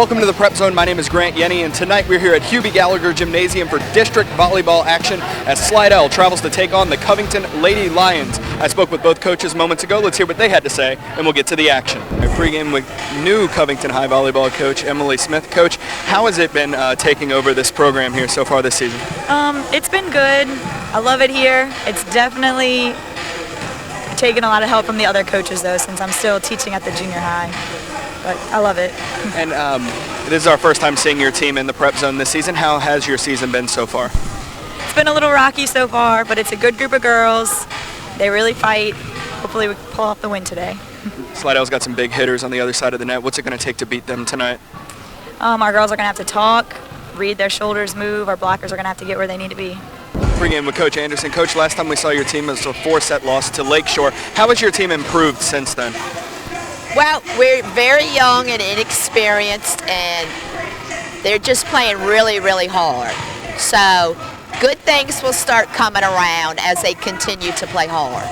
Welcome to the Prep Zone. My name is Grant Yenny, and tonight we're here at Hubie Gallagher Gymnasium for district volleyball action as Slidell travels to take on the Covington Lady Lions. I spoke with both coaches moments ago. Let's hear what they had to say, and we'll get to the action. I pregame with new Covington High volleyball coach Emily Smith. Coach, how has it been taking over this program here so far this season? It's been good. I love it here. It's definitely taken a lot of help from the other coaches, though, since I'm still teaching at the junior high. But I love it. And this is our first time seeing your team in the Prep Zone this season. How has your season been so far? It's been a little rocky so far, but it's a good group of girls. They really fight. Hopefully we pull off the win today. Slidell's got some big hitters on the other side of the net. What's it going to take to beat them tonight? Our girls are going to have to talk, read their shoulders move. Our blockers are going to have to get where they need to be. Pregame with Coach Anderson. Coach, last time we saw your team was a 4-set loss to Lakeshore. How has your team improved since then? Well, we're very young and inexperienced, and they're just playing really, really hard. So good things will start coming around as they continue to play hard.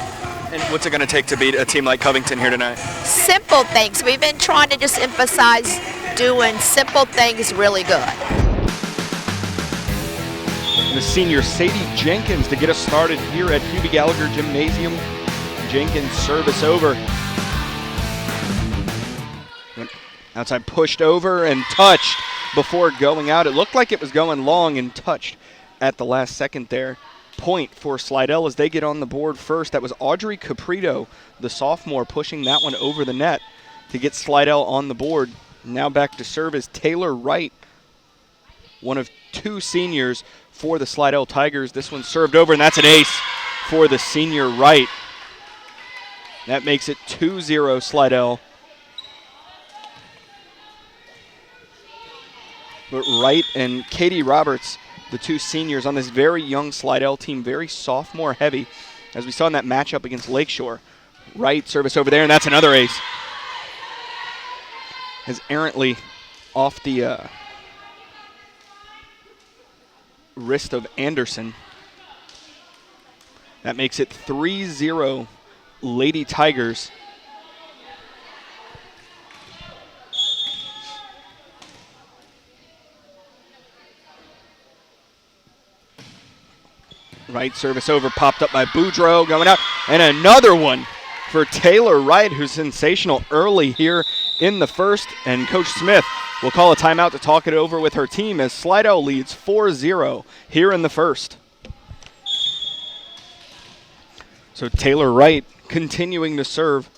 And what's it going to take to beat a team like Covington here tonight? Simple things. We've been trying to just emphasize doing simple things really good. The senior Sadie Jenkins to get us started here at Hubie Gallagher Gymnasium. Jenkins service over. Outside pushed over and touched before going out. It looked like it was going long and touched at the last second there. Point for Slidell as they get on the board first. That was Audrey Caprito, the sophomore, pushing that one over the net to get Slidell on the board. Now back to serve is Taylor Wright, one of two seniors for the Slidell Tigers. This one served over, and that's an ace for the senior Wright. That makes it 2-0 Slidell. But Wright and Katie Roberts, the two seniors on this very young Slidell team, very sophomore heavy, as we saw in that matchup against Lakeshore. Wright service over there, and that's another ace. As errantly off the wrist of Anderson. That makes it 3-0 Lady Tigers. Right service over, popped up by Boudreaux, going out, and another one for Taylor Wright, who's sensational early here in the first, and Coach Smith will call a timeout to talk it over with her team as Slidell leads 4-0 here in the first. So Taylor Wright continuing to serve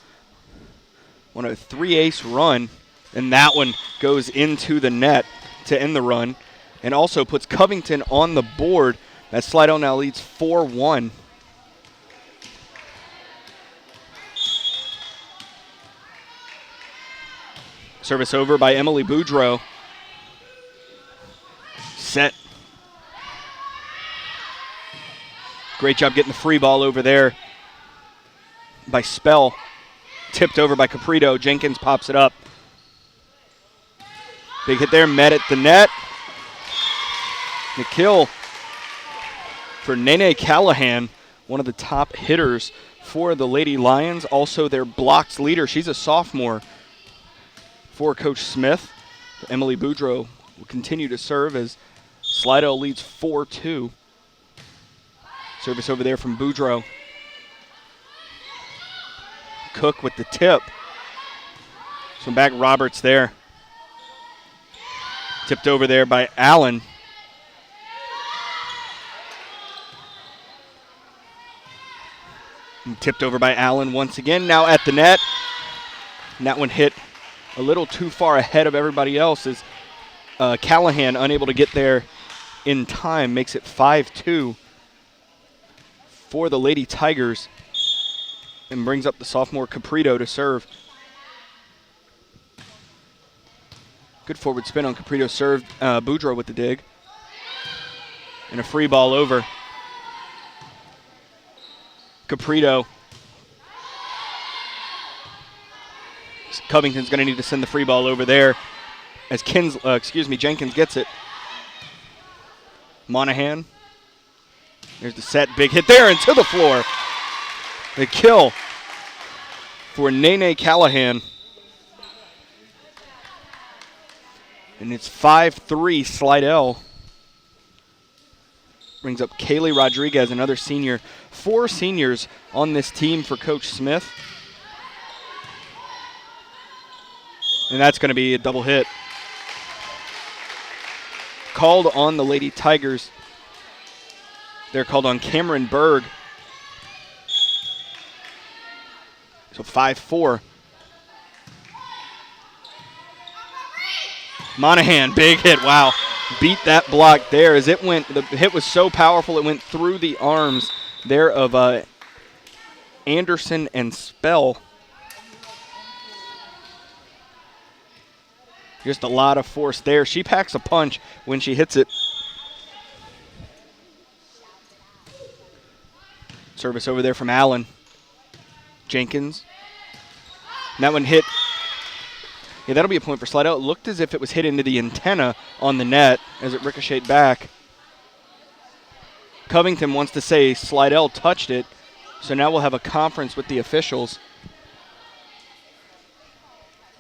on a 3-ace run, and that one goes into the net to end the run, and also puts Covington on the board as Slidell now leads 4-1. Service over by Emily Boudreaux. Set. Great job getting the free ball over there by Spell. Tipped over by Caprito. Jenkins pops it up. Big hit there, met at the net. The kill for Nene Callahan, one of the top hitters for the Lady Lions. Also their blocks leader. She's a sophomore for Coach Smith. Emily Boudreaux will continue to serve as Slidell leads 4-2. Service over there from Boudreaux. Cook with the tip. So back Roberts there. Tipped over there by Allen. And tipped over by Allen once again. Now at the net. And that one hit a little too far ahead of everybody else as Callahan unable to get there in time. Makes it 5-2 for the Lady Tigers. And brings up the sophomore Caprito to serve. Good forward spin on Caprito. Served Boudreaux with the dig. And a free ball over. Caprito. Covington's going to need to send the free ball over there as Jenkins gets it. Monahan. There's the set. Big hit there and to the floor. The kill for Nene Callahan. And it's 5-3 Slidell. Brings up Kaylee Rodriguez, another senior. 4 seniors on this team for Coach Smith. And that's going to be a double hit. Called on the Lady Tigers. They're called on Cameron Berg. So 5-4. Monahan, big hit. Wow. Beat that block there as it went. The hit was so powerful it went through the arms there of Anderson and Spell. Just a lot of force there. She packs a punch when she hits it. Service over there from Allen. Jenkins. And that one hit. Yeah, that'll be a point for Slidell. It looked as if it was hit into the antenna on the net as it ricocheted back. Covington wants to say Slidell touched it, so now we'll have a conference with the officials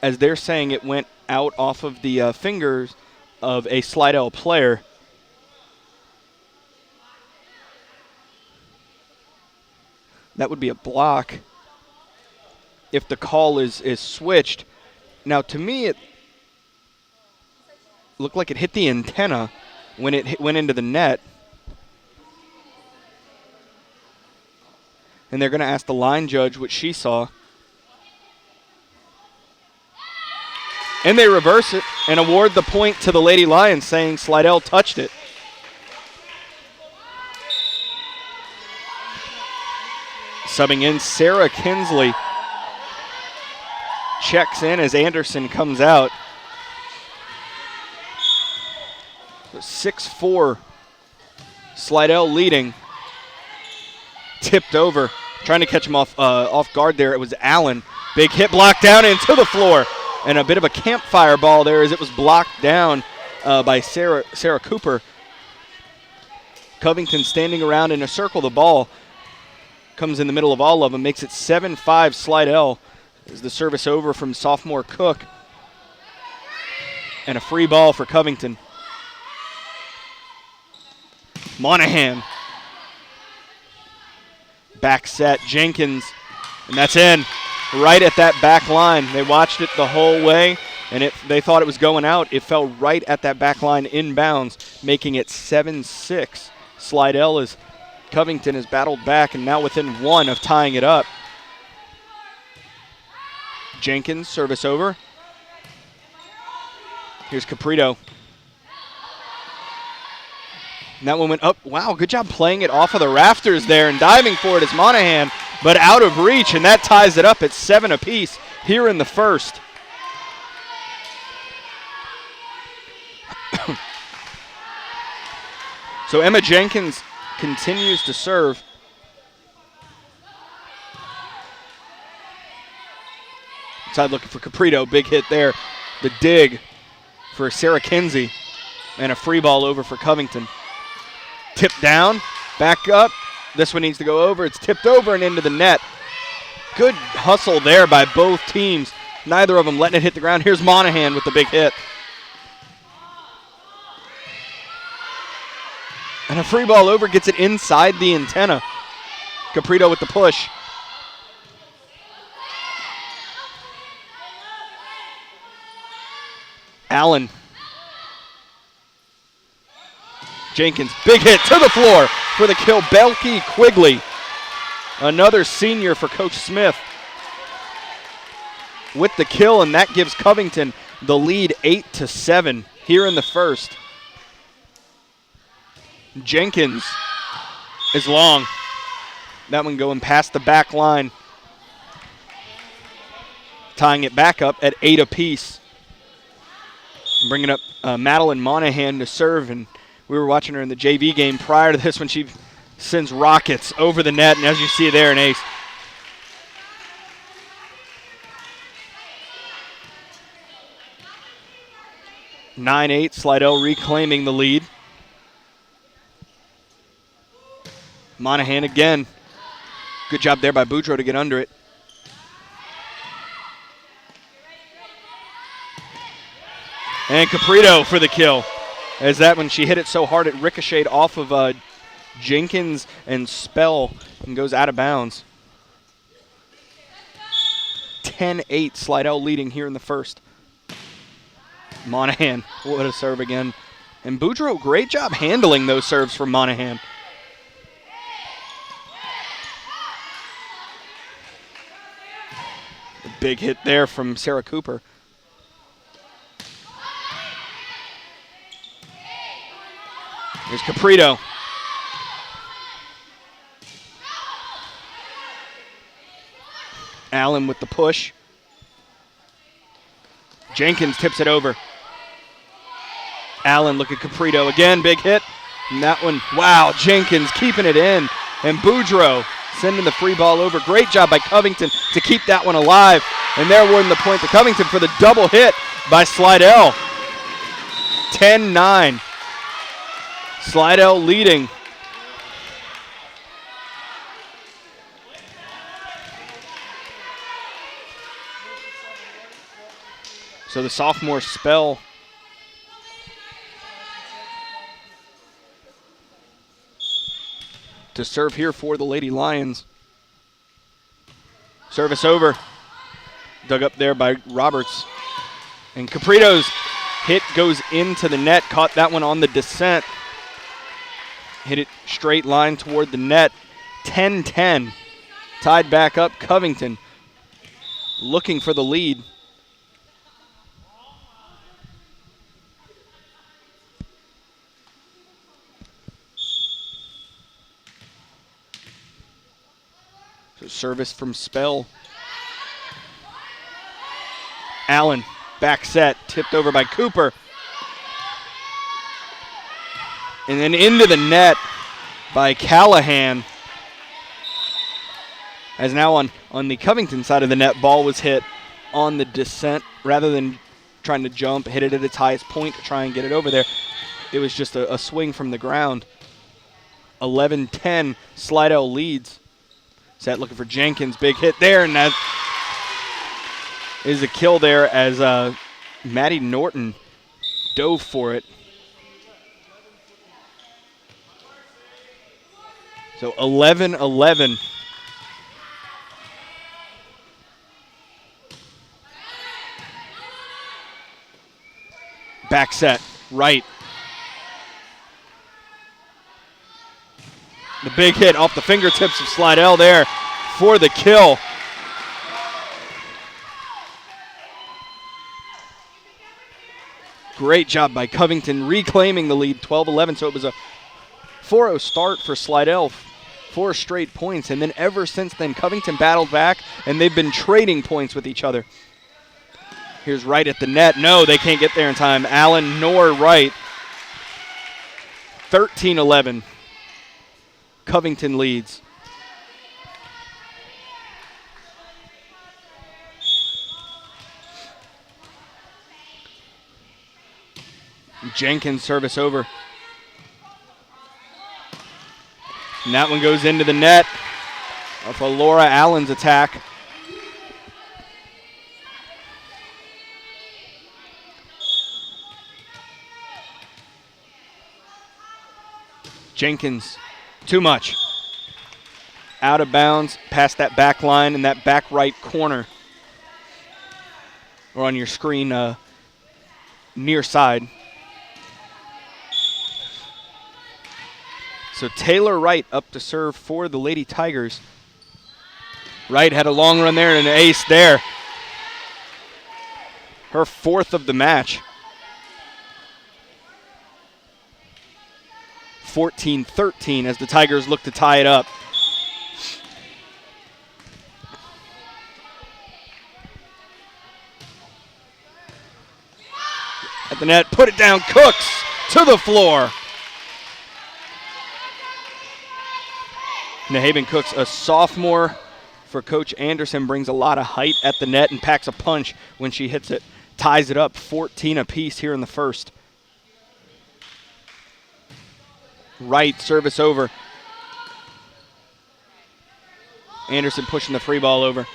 as they're saying it went out off of the fingers of a Slidell player. That would be a block if the call is switched. Now, to me, it looked like it hit the antenna when it went into the net. And they're going to ask the line judge what she saw. And they reverse it and award the point to the Lady Lions, saying Slidell touched it. Subbing in, Sarah Kinsley checks in as Anderson comes out. 6-4, Slidell leading. Tipped over, trying to catch him off guard there. It was Allen. Big hit, blocked down into the floor. And a bit of a campfire ball there as it was blocked down by Sarah Cooper. Covington standing around in a circle. The ball comes in the middle of all of them, makes it 7-5 Slidell. Is the service over from sophomore Cook. And a free ball for Covington. Monahan. Back set, Jenkins, and that's in. Right at that back line. They watched it the whole way, and they thought it was going out. It fell right at that back line inbounds, making it 7-6. Slidell is Covington has battled back and now within 1 of tying it up. Jenkins, service over. Here's Caprito. And that one went up. Wow, good job playing it off of the rafters there and diving for it is Monahan, but out of reach, and that ties it up at 7 apiece here in the first. So Emma Jenkins continues to serve. Inside looking for Caprito, big hit there. The dig for Sarah Kinsey, and a free ball over for Covington. Tipped down, back up. This one needs to go over. It's tipped over and into the net. Good hustle there by both teams. Neither of them letting it hit the ground. Here's Monahan with the big hit. And a free ball over gets it inside the antenna. Caprito with the push. Allen. Jenkins, big hit to the floor for the kill. Belky Quigley, another senior for Coach Smith, with the kill, and that gives Covington the lead 8-7 here in the first. Jenkins is long. That one going past the back line, tying it back up at 8 apiece. Bringing up Madeline Monahan to serve, and we were watching her in the JV game prior to this when she sends rockets over the net, and as you see there, an ace. (9-8), Slidell reclaiming the lead. Monahan again. Good job there by Boudreaux to get under it. And Caprito for the kill. As that when she hit it so hard, it ricocheted off of Jenkins and Spell and goes out of bounds. 10-8, Slidell leading here in the first. Monahan, what a serve again. And Boudreaux, great job handling those serves from Monahan. A big hit there from Sarah Cooper. Here's Caprito. Allen with the push. Jenkins tips it over. Allen, look at Caprito again, big hit. And that one, wow, Jenkins keeping it in. And Boudreaux sending the free ball over. Great job by Covington to keep that one alive. And they're awarding the point to Covington for the double hit by Slidell. 10-9. Slidell leading. So the sophomore Spell to serve here for the Lady Lions. Service over. Dug up there by Roberts. And Caprito's hit goes into the net. Caught that one on the descent. Hit it straight line toward the net. 10-10. Tied back up. Covington looking for the lead. So service from Spell. Allen, back set, tipped over by Cooper. And then into the net by Callahan. As now on the Covington side of the net, ball was hit on the descent. Rather than trying to jump, hit it at its highest point to try and get it over there. It was just a swing from the ground. 11-10, Slidell leads. Set looking for Jenkins, big hit there, and that is a kill there as Maddie Norton dove for it. So 11-11. Back set, right. The big hit off the fingertips of Slidell there for the kill. Great job by Covington reclaiming the lead, 12-11. So it was a 4-0 start for Slidell, 4 straight points. And then ever since then, Covington battled back, and they've been trading points with each other. Here's Wright at the net. No, they can't get there in time. Allen nor Wright. 13-11. Covington leads. Jenkins service over. And that one goes into the net off of Laura Allen's attack. Jenkins, too much. Out of bounds, past that back line in that back right corner. Or on your screen, near side. So Taylor Wright up to serve for the Lady Tigers. Wright had a long run there and an ace there. Her 4th of the match. 14-13 as the Tigers look to tie it up. At the net, put it down, Cooks to the floor. Nahaven Cooks, a sophomore for Coach Anderson, brings a lot of height at the net and packs a punch when she hits it. Ties it up 14 apiece here in the first. Right, service over. Anderson pushing the free ball over.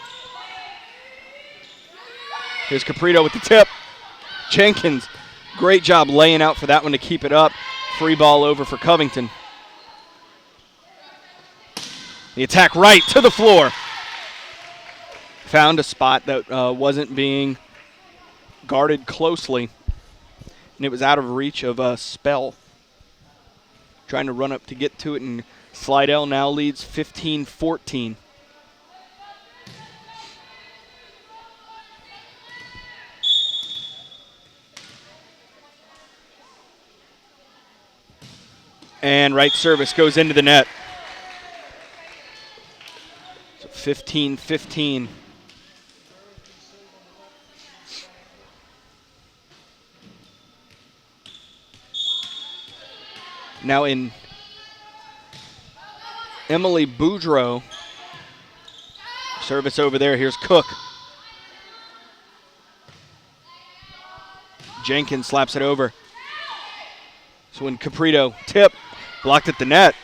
Here's Caprito with the tip. Jenkins Great job laying out for that one to keep it up. Free ball over for Covington. The attack right to the floor. Found a spot that wasn't being guarded closely, and it was out of reach of Spell. Trying to run up to get to it, and Slidell now leads 15-14. And right service goes into the net. So 15-15. Now in Emily Boudreau. Service over there. Here's Cook. Jenkins slaps it over. So when Caprito tip, blocked at the net.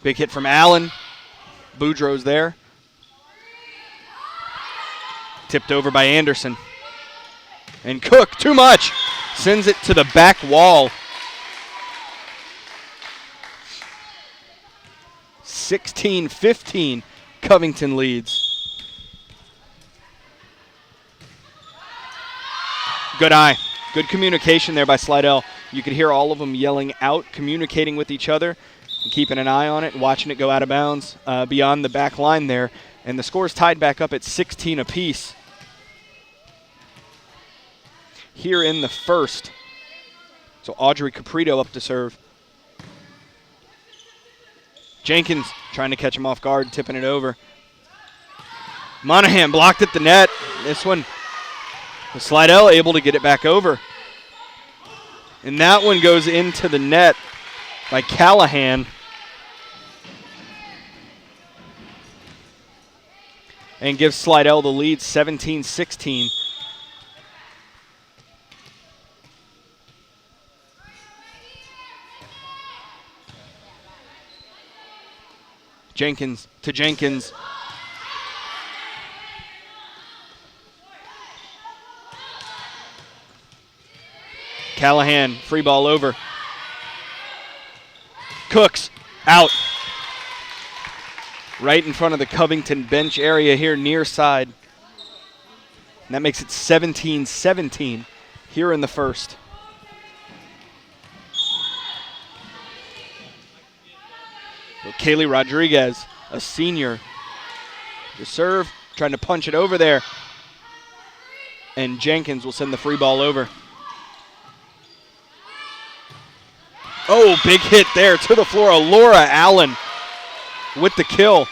Big hit from Allen. Boudreau's there. Tipped over by Anderson. And Cook, too much. Sends it to the back wall. 16-15, Covington leads. Good eye. Good communication there by Slidell. You could hear all of them yelling out, communicating with each other, and keeping an eye on it, and watching it go out of bounds beyond the back line there. And the score's tied back up at 16 apiece here in the first. So Audrey Caprito up to serve. Jenkins trying to catch him off guard, tipping it over. Monahan blocked at the net. This one, Slidell able to get it back over. And that one goes into the net by Callahan. And gives Slidell the lead, 17-16. Jenkins to Jenkins. Callahan, free ball over. Cooks, out. Right in front of the Covington bench area here near side. And that makes it 17-17 here in the first. So Kaylee Rodriguez, a senior, to serve, trying to punch it over there. And Jenkins will send the free ball over. Oh, big hit there to the floor. Laura Allen with the kill.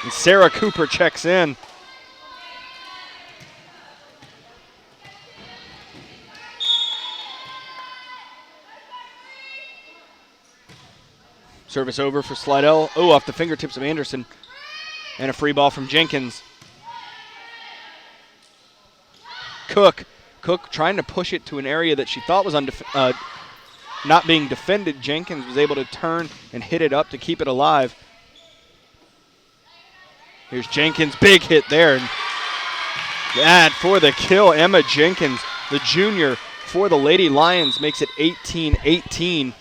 And Sarah Cooper checks in. Service over for Slidell. Oh, off the fingertips of Anderson. And a free ball from Jenkins. Cook trying to push it to an area that she thought was not being defended. Jenkins was able to turn and hit it up to keep it alive. Here's Jenkins, big hit there. And that for the kill, Emma Jenkins, the junior for the Lady Lions, makes it 18-18.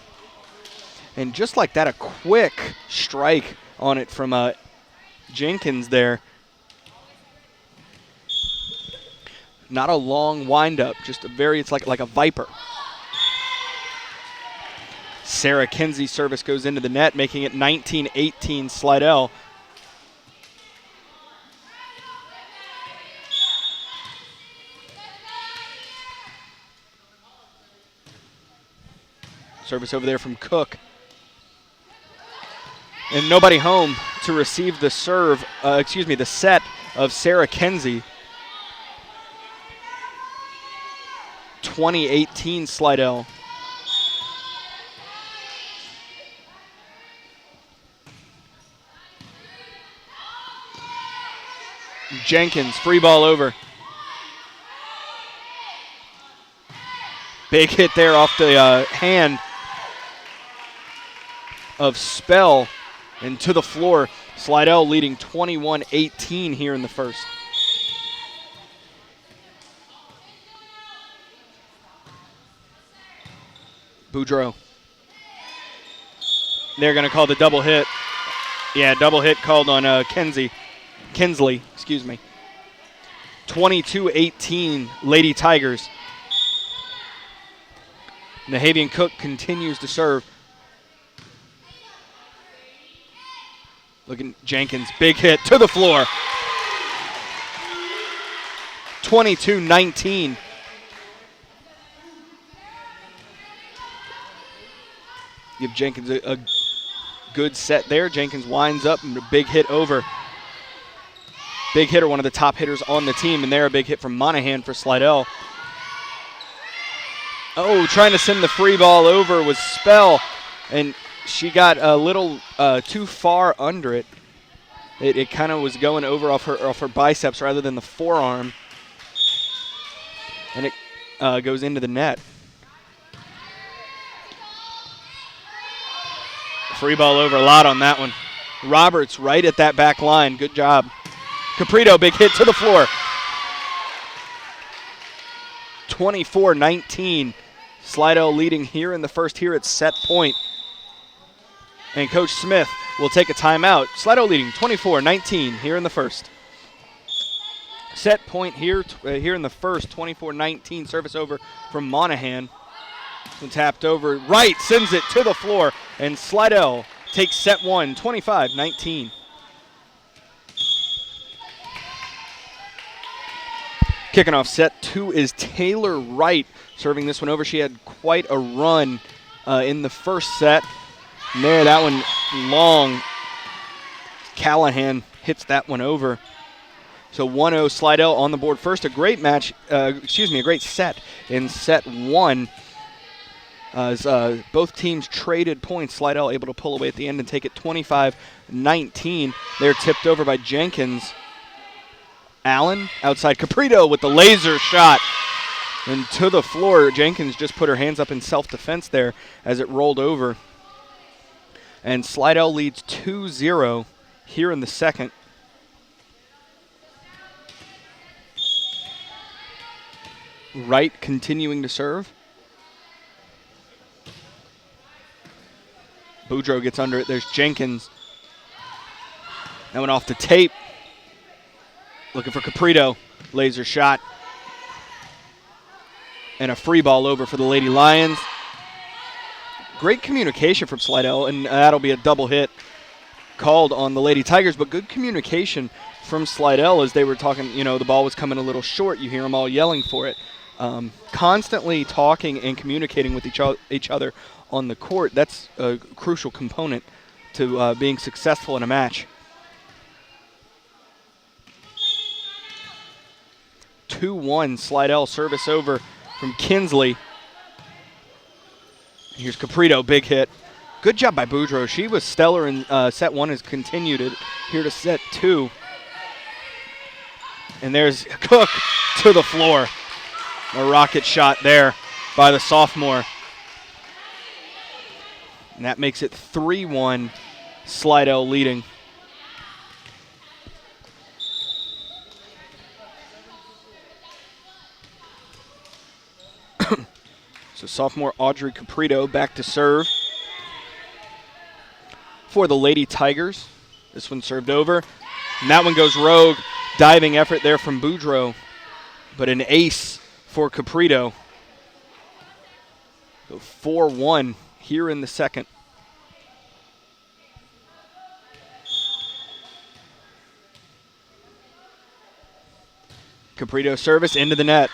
And just like that, a quick strike on it from Jenkins there. Not a long windup, just it's like a viper. Sarah Kinsey's service goes into the net, making it 19-18 Slidell. Service over there from Cook. And nobody home to receive the the set of Sarah Kinsey. 20-18 Slidell. Jenkins, free ball over. Big hit there off the hand of Spell and to the floor. Slidell leading 21-18 here in the first. Boudreaux. They're going to call the double hit. Yeah, double hit called on Kinsley, excuse me. 22-18, Lady Tigers. Nahavian Cook continues to serve. Looking Jenkins, big hit to the floor. 22-19. Give Jenkins a good set there. Jenkins winds up and a big hit over. Big hitter, one of the top hitters on the team, and there a big hit from Monahan for Slidell. Oh, trying to send the free ball over was Spell, and she got a little too far under it. It kind of was going over off her biceps rather than the forearm, and it goes into the net. Free ball over a lot on that one. Roberts right at that back line. Good job. Caprito, big hit to the floor. 24-19. Slidell leading here in the first here at set point. And Coach Smith will take a timeout. Slidell leading 24-19 here in the first. Set point here in the first, 24-19. Service over from Monahan. And tapped over right, sends it to the floor. And Slidell takes set one, 25-19. Kicking off set two is Taylor Wright serving this one over. She had quite a run in the first set. And there, that one long. Callahan hits that one over. So 1-0 Slidell on the board first. A great match, a great set in set one. As both teams traded points, Slidell able to pull away at the end and take it 25-19. They're tipped over by Jenkins. Allen outside Caprito with the laser shot. And to the floor, Jenkins just put her hands up in self-defense there as it rolled over. And Slidell leads 2-0 here in the second. Wright continuing to serve. Boudreaux gets under it. There's Jenkins. That went off the tape. Looking for Caprito. Laser shot. And a free ball over for the Lady Lions. Great communication from Slidell, and that'll be a double hit called on the Lady Tigers, but good communication from Slidell as they were talking. You know, the ball was coming a little short. You hear them all yelling for it. Constantly talking and communicating with each other on the court. That's a crucial component to being successful in a match. 2-1 Slidell, service over from Kinsley. Here's Caprito, big hit. Good job by Boudreaux. She was stellar in set one, has continued it here to set two. And there's Cook to the floor. A rocket shot there by the sophomore. And that makes it 3-1, Slidell leading. So sophomore Audrey Caprito back to serve for the Lady Tigers. This one served over. And that one goes rogue. Diving effort there from Boudreaux. But an ace for Caprito. So 4-1 here in the second. Caprito service into the net.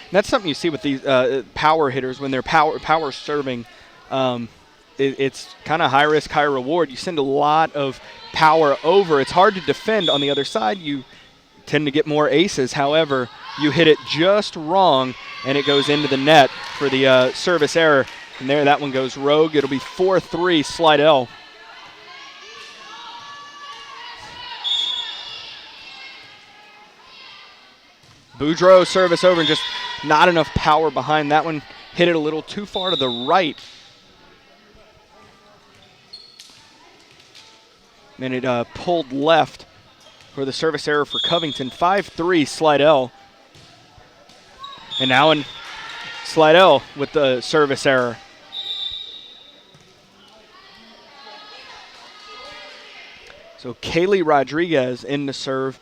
And that's something you see with these power hitters when they're power serving. It's kind of high risk, high reward. You send a lot of power over. It's hard to defend on the other side. You tend to get more aces. However, you hit it just wrong, and it goes into the net for the service error. And there, that one goes rogue. It'll be 4-3 Slidell. Boudreaux service over and just not enough power behind that one. Hit it a little too far to the right. And it pulled left for the service error for Covington. 5-3 Slidell. And now Slidell with the service error. So Kaylee Rodriguez in to serve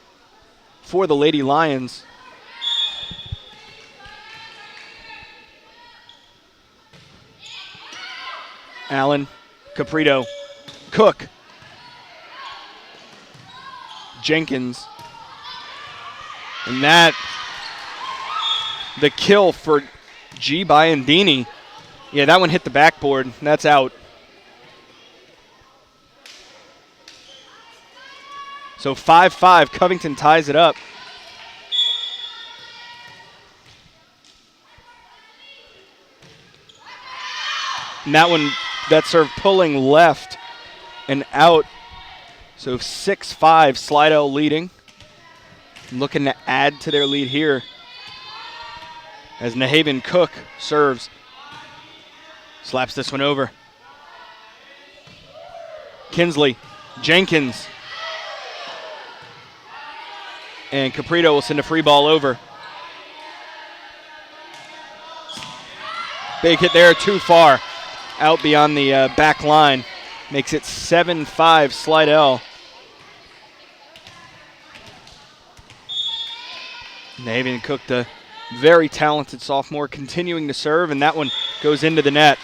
for the Lady Lions. Allen, Caprito, Cook, Jenkins. And that, the kill for G. Biandini. Yeah, that one hit the backboard. That's out. So 5-5, Covington ties it up. And that one, that serve pulling left and out. So 6-5, Slidell leading. Looking to add to their lead here as Nahaven Cook serves. Slaps this one over. Kinsley, Jenkins. And Caprito will send a free ball over. Big hit there, too far. Out beyond the back line. Makes it 7-5 Slidell. Nahaven Cook, the very talented sophomore, continuing to serve, and that one goes into the net.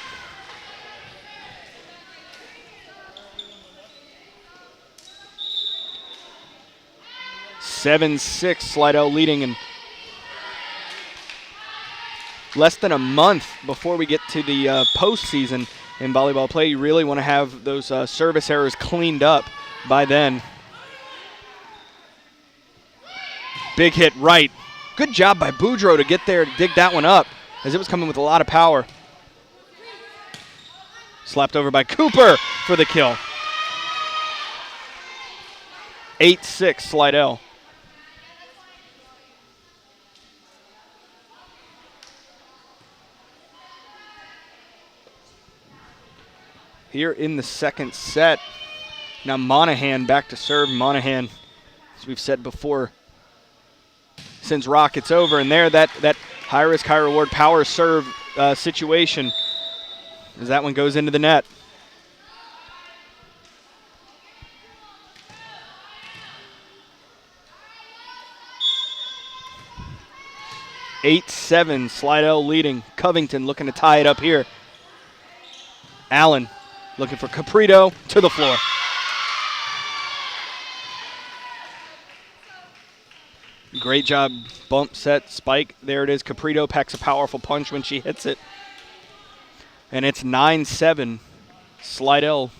(7-6) Slidell leading, and less than a month before we get to the postseason in volleyball play. You really want to have those service errors cleaned up by then. Big hit right. Good job by Boudreaux to get there to dig that one up as it was coming with a lot of power. Slapped over by Cooper for the kill. 8-6 Slidell. Here in the second set. Now Monahan back to serve. Monahan, as we've said before, sends rockets over, and there that high risk, high reward power serve situation as that one goes into the net. (8-7) Slidell leading. Covington looking to tie it up here. Allen looking for Caprito to the floor. Great job, bump, set, spike. There it is. Caprito packs a powerful punch when she hits it. And it's 9-7, Slidell.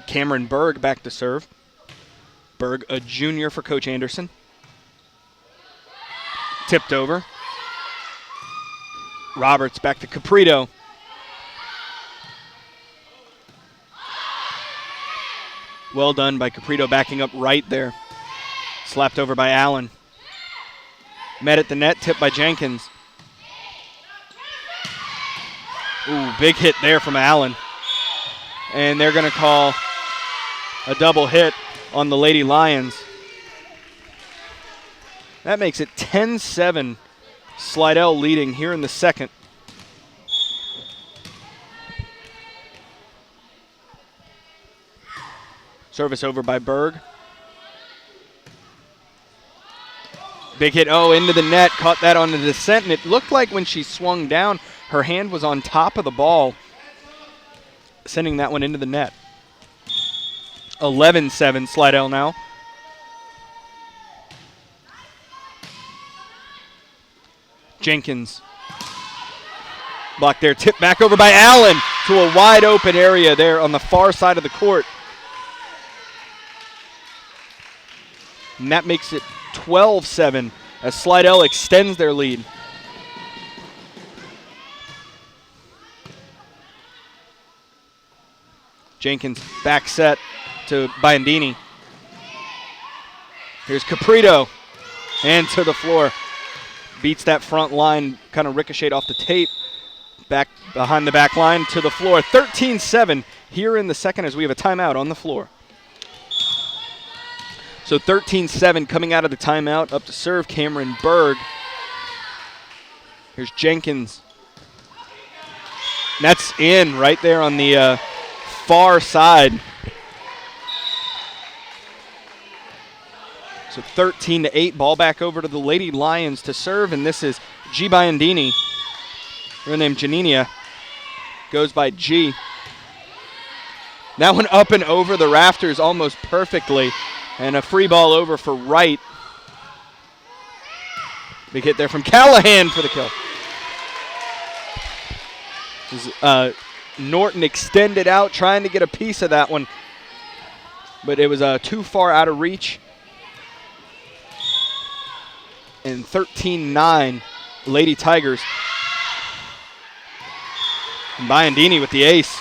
Cameron Berg back to serve. Berg, a junior for Coach Anderson. Tipped over. Roberts back to Caprito. Well done by Caprito, backing up right there. Slapped over by Allen. Met at the net, tipped by Jenkins. Ooh, big hit there from Allen. And they're going to call a double hit on the Lady Lions. That makes it 10-7, Slidell leading here in the second. Service over by Berg. Big hit, into the net. Caught that on the descent, and it looked like when she swung down, her hand was on top of the ball, sending that one into the net. 11-7, Slidell now. Jenkins. Blocked there, tipped back over by Allen to a wide open area there on the far side of the court. And that makes it 12-7 as Slidell extends their lead. Jenkins back set to Biandini. Here's Caprito. And to the floor. Beats that front line, kind of ricocheted off the tape. Back behind the back line to the floor. 13-7 here in the second as we have a timeout on the floor. So 13-7 coming out of the timeout. Up to serve, Cameron Berg. Here's Jenkins. That's in right there on the far side. So 13-8, ball back over to the Lady Lions to serve, and this is G. Biandini. Her name Janinia goes by G. That one up and over the rafters almost perfectly, and a free ball over for Wright. Big hit there from Callahan for the kill. Norton extended out, trying to get a piece of that one, but it was too far out of reach. And 13-9, Lady Tigers. And Biandini with the ace.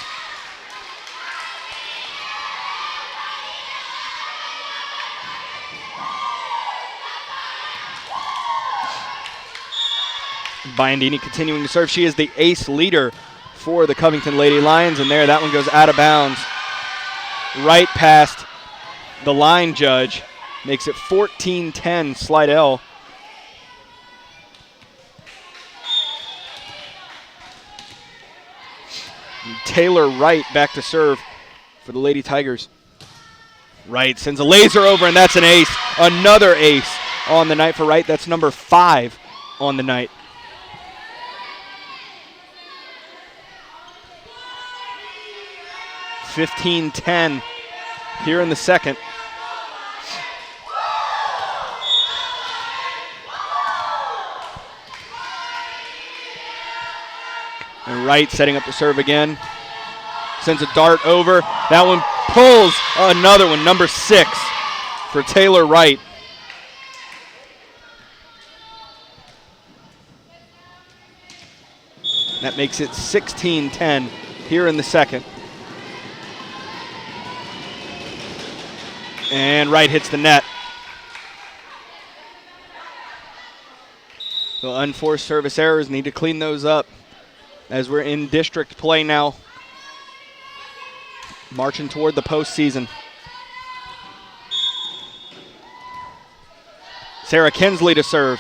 Biandini continuing to serve. She is the ace leader for the Covington Lady Lions, and there, that one goes out of bounds. Right past the line judge. Makes it 14-10 Slidell. Taylor Wright back to serve for the Lady Tigers. Wright sends a laser over, and that's an ace. Another ace on the night for Wright. That's number 5 on the night. (15-10) here in the second. And Wright setting up the serve again. Sends a dart over. That one pulls another one, number 6 for Taylor Wright. That makes it 16-10 here in the second. And Wright hits the net. The unforced service errors, need to clean those up as we're in district play now, marching toward the postseason. Sarah Kinsley to serve.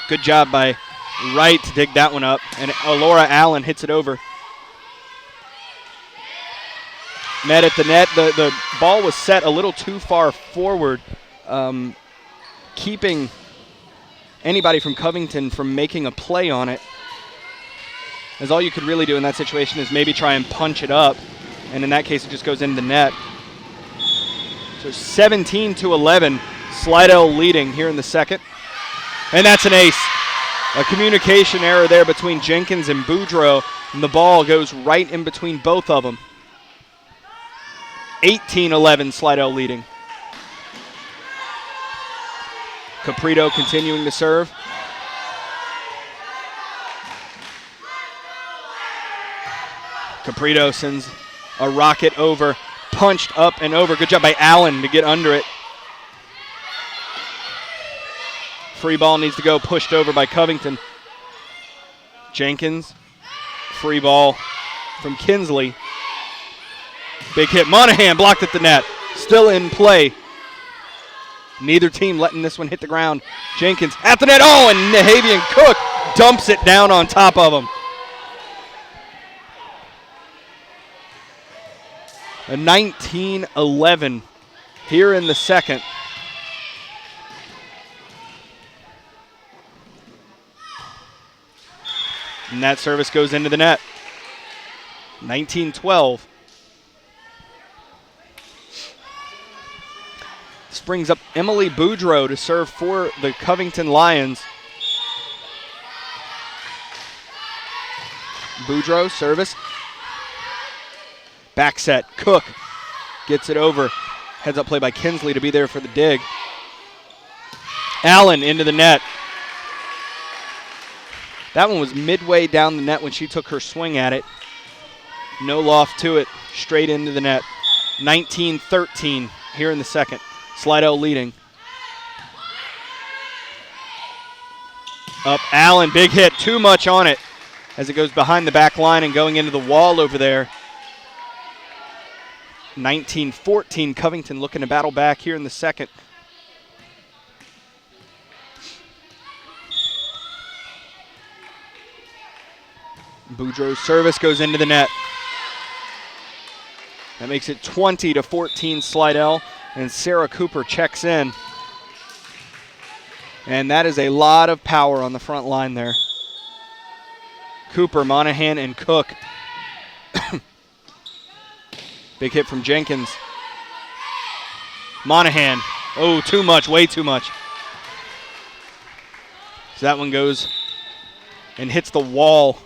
Good job by Wright to dig that one up, and Laura Allen hits it over. Met at the net. The ball was set a little too far forward, keeping anybody from Covington from making a play on it. As all you could really do in that situation is maybe try and punch it up, and in that case it just goes into the net. So 17-11, Slidell leading here in the second. And that's an ace. A communication error there between Jenkins and Boudreaux, and the ball goes right in between both of them. 18-11, Slidell leading. Caprito continuing to serve. Caprito sends a rocket over, punched up and over. Good job by Allen to get under it. Free ball needs to go, pushed over by Covington. Jenkins, free ball from Kinsley. Big hit. Monahan blocked at the net. Still in play. Neither team letting this one hit the ground. Jenkins at the net. Oh, and Nahavian Cook dumps it down on top of him. A 19-11 here in the second. And that service goes into the net. 19-12. This brings up Emily Boudreaux to serve for the Covington Lions. Boudreaux, service. Back set, Cook gets it over. Heads up play by Kinsley to be there for the dig. Allen into the net. That one was midway down the net when she took her swing at it. No loft to it, straight into the net. 19-13 here in the second. Slidell leading. Up Allen, big hit, too much on it as it goes behind the back line and going into the wall over there. 19-14, Covington looking to battle back here in the second. Boudreaux's service goes into the net. That makes it 20-14 Slidell, and Sarah Cooper checks in. And that is a lot of power on the front line there. Cooper, Monahan, and Cook. Big hit from Jenkins. Monahan. Oh, too much, way too much. So that one goes and hits the wall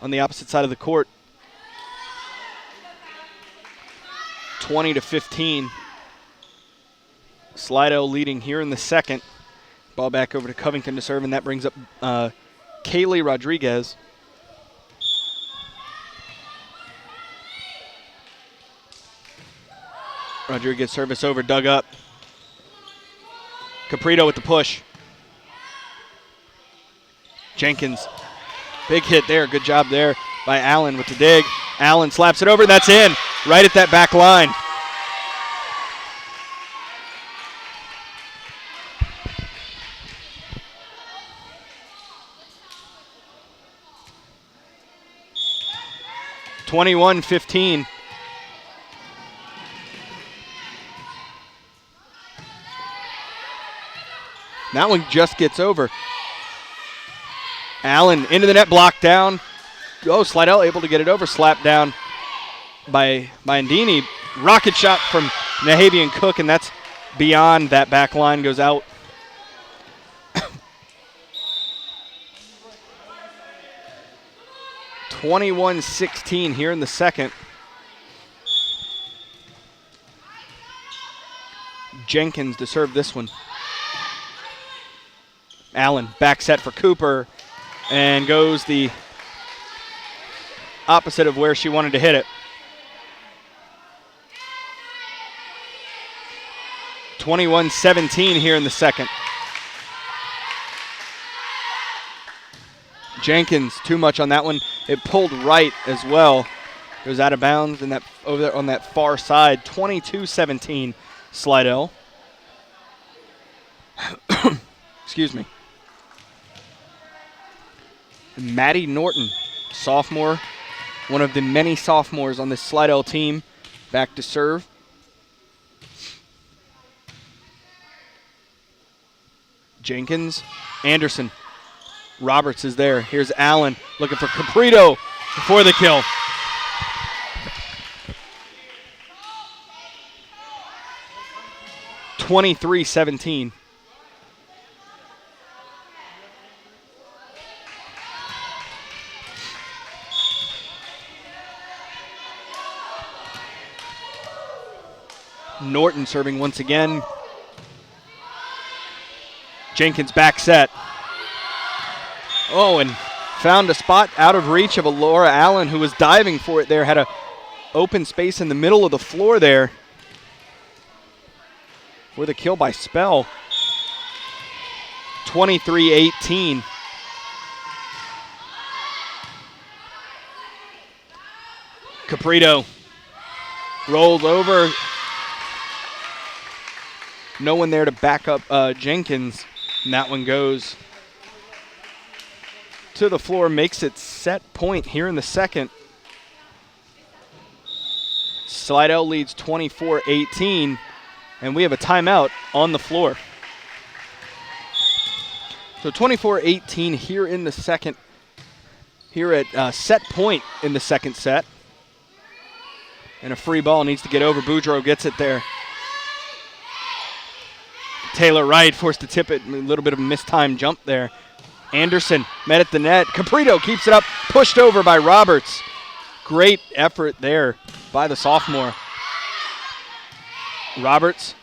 on the opposite side of the court. 20-15. Slidell leading here in the second. Ball back over to Covington to serve, and that brings up Kaylee Rodriguez. Rodriguez service over, dug up. Caprito with the push. Jenkins, big hit there. Good job there by Allen with the dig. Allen slaps it over, and that's in, right at that back line. (21-15). That one just gets over. Allen into the net, blocked down. Oh, Slidell able to get it over, slapped down by Indini. Rocket shot from Nahavian Cook, and that's beyond that back line, goes out. (21-16) here in the second. Jenkins to serve this one. Allen, back set for Cooper, and goes the opposite of where she wanted to hit it. 21-17 here in the second. Jenkins, too much on that one. It pulled right as well. Goes out of bounds in that over there on that far side. 22-17 Slidell. Excuse me. Maddie Norton, sophomore, one of the many sophomores on this Slidell team, back to serve. Jenkins, Anderson, Roberts is there. Here's Allen looking for Caprito for the kill. (23-17). Norton serving once again. Jenkins back set. Oh, and found a spot out of reach of a Laura Allen who was diving for it there. Had a open space in the middle of the floor there for the kill by Spell. 23-18. Caprito rolled over. No one there to back up Jenkins, and that one goes to the floor, makes it set point here in the second. Slidell leads 24-18, and we have a timeout on the floor. So 24-18 here in the second, here at set point in the second set. And a free ball needs to get over. Boudreaux gets it there. Taylor Wright forced to tip it. A little bit of a mistimed jump there. Anderson met at the net. Caprito keeps it up. Pushed over by Roberts. Great effort there by the sophomore. Roberts.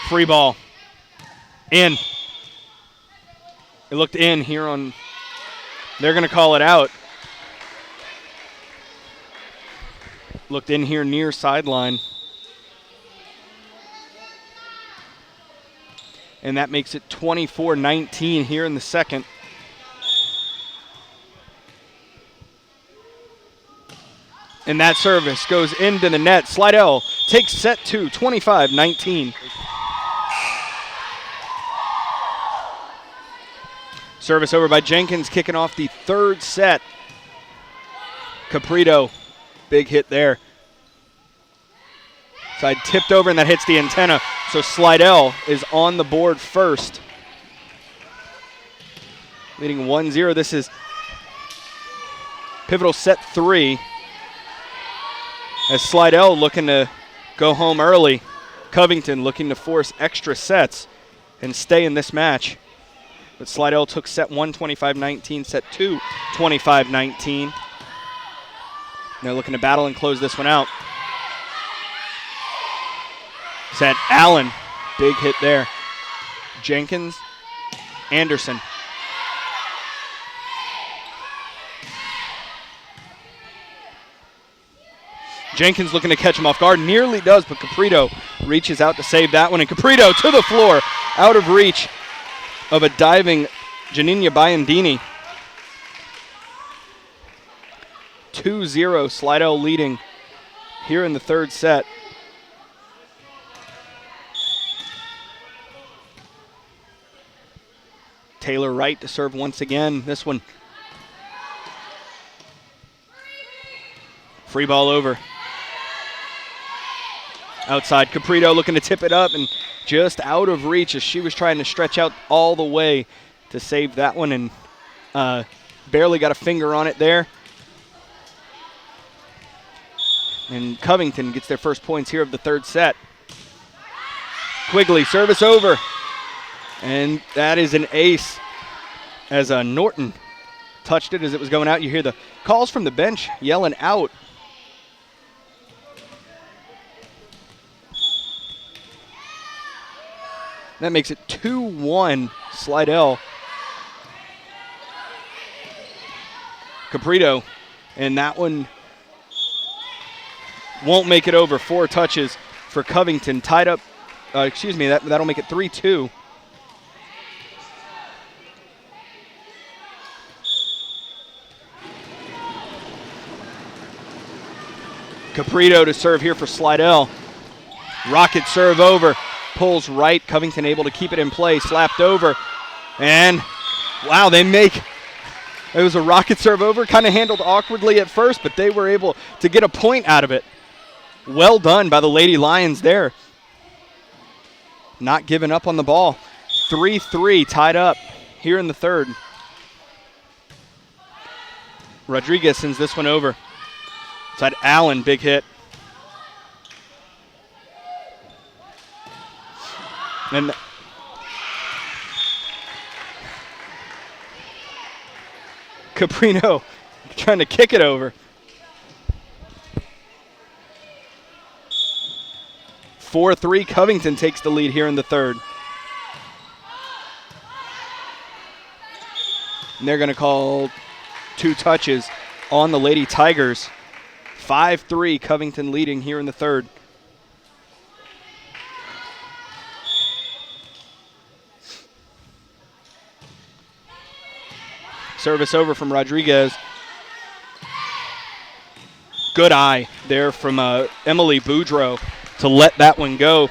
Free ball. In. It looked in here on. They're going to call it out. Looked in here near sideline. And that makes it 24-19 here in the second. And that service goes into the net. Slidell takes set 2, 25-19. Service over by Jenkins, kicking off the third set. Caprito, big hit there. Side tipped over, and that hits the antenna. So Slidell is on the board first. Leading 1-0. This is pivotal set 3. As Slidell looking to go home early. Covington looking to force extra sets and stay in this match. But Slidell took set 1, 25-19, set 2, 25-19. They're looking to battle and close this one out. Set Allen, big hit there. Jenkins, Anderson. Jenkins looking to catch him off guard, nearly does, but Caprito reaches out to save that one, and Caprito to the floor, out of reach of a diving Janina Biandini. 2-0, Slidell leading here in the third set. Taylor Wright to serve once again. This one, free ball over. Outside, Caprito looking to tip it up and just out of reach as she was trying to stretch out all the way to save that one, and barely got a finger on it there. And Covington gets their first points here of the third set. Quigley, service over. And that is an ace as Norton touched it as it was going out. You hear the calls from the bench yelling out. That makes it 2-1 Slidell. Caprito, and that one won't make it over. 4 touches for Covington. Tied up, that'll make it 3-2. Caprito to serve here for Slidell. Rocket serve over. Pulls right. Covington able to keep it in play. Slapped over. And, wow, it was a rocket serve over. Kind of handled awkwardly at first, but they were able to get a point out of it. Well done by the Lady Lions there. Not giving up on the ball. 3-3 tied up here in the third. Rodriguez sends this one over. Side Allen, big hit. And Caprino trying to kick it over. 4-3, Covington takes the lead here in the third. And they're going to call 2 touches on the Lady Tigers. 5-3, Covington leading here in the third. Service over from Rodriguez. Good eye there from Emily Boudreau to let that one go.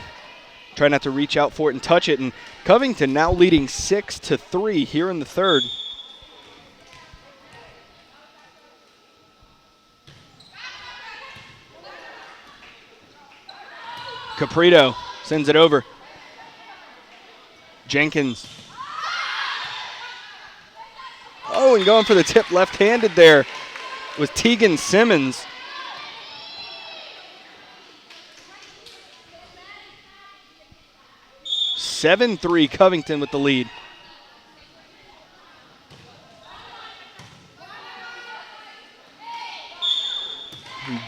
Try not to reach out for it and touch it. And Covington now leading 6-3 here in the third. Caprito sends it over. Jenkins. Oh, and going for the tip left-handed there was Tegan Simmons. (7-3) Covington with the lead.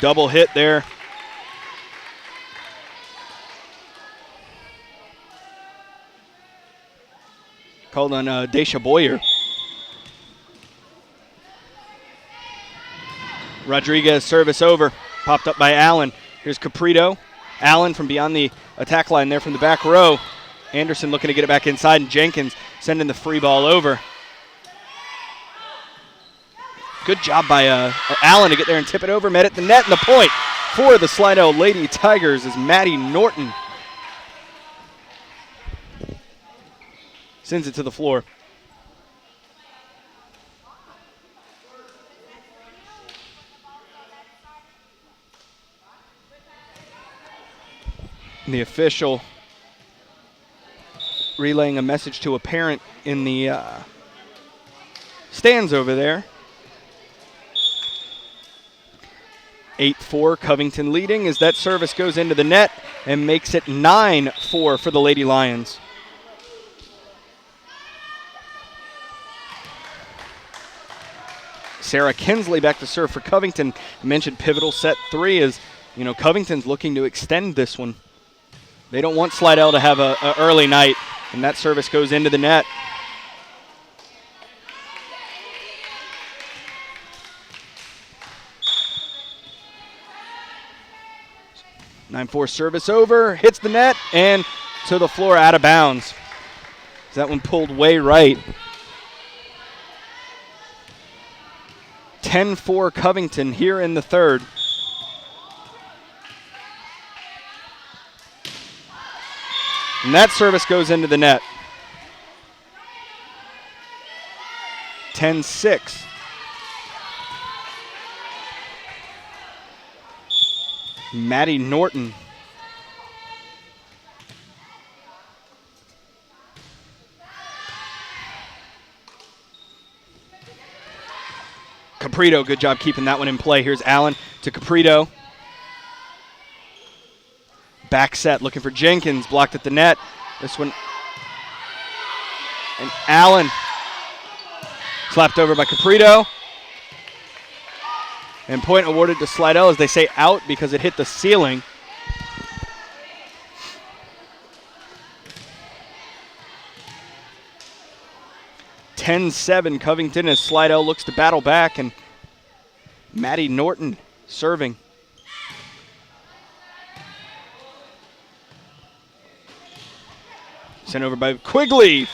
Double hit there. Called on Daisha Boyer. Rodriguez service over. Popped up by Allen. Here's Caprito. Allen from beyond the attack line there from the back row. Anderson looking to get it back inside, and Jenkins sending the free ball over. Good job by Allen to get there and tip it over. Met at the net, and the point for the Slidell Lady Tigers is Maddie Norton. Sends it to the floor. And the official relaying a message to a parent in the stands over there. 8-4, Covington leading as that service goes into the net and makes it 9-4 for the Lady Lions. Sarah Kinsley back to serve for Covington. I mentioned pivotal set 3 as, Covington's looking to extend this one. They don't want Slidell to have an early night, and that service goes into the net. Nine 9-4 service over, hits the net, and to the floor out of bounds. That one pulled way right. 10-4 Covington here in the third. And that service goes into the net. 10-6. Maddie Norton. Caprito, good job keeping that one in play. Here's Allen to Caprito. Back set, looking for Jenkins, blocked at the net. This one, and Allen slapped over by Caprito. And point awarded to Slidell as they say out because it hit the ceiling. (10-7) Covington as Slidell looks to battle back, and Maddie Norton serving. Sent over by Quigley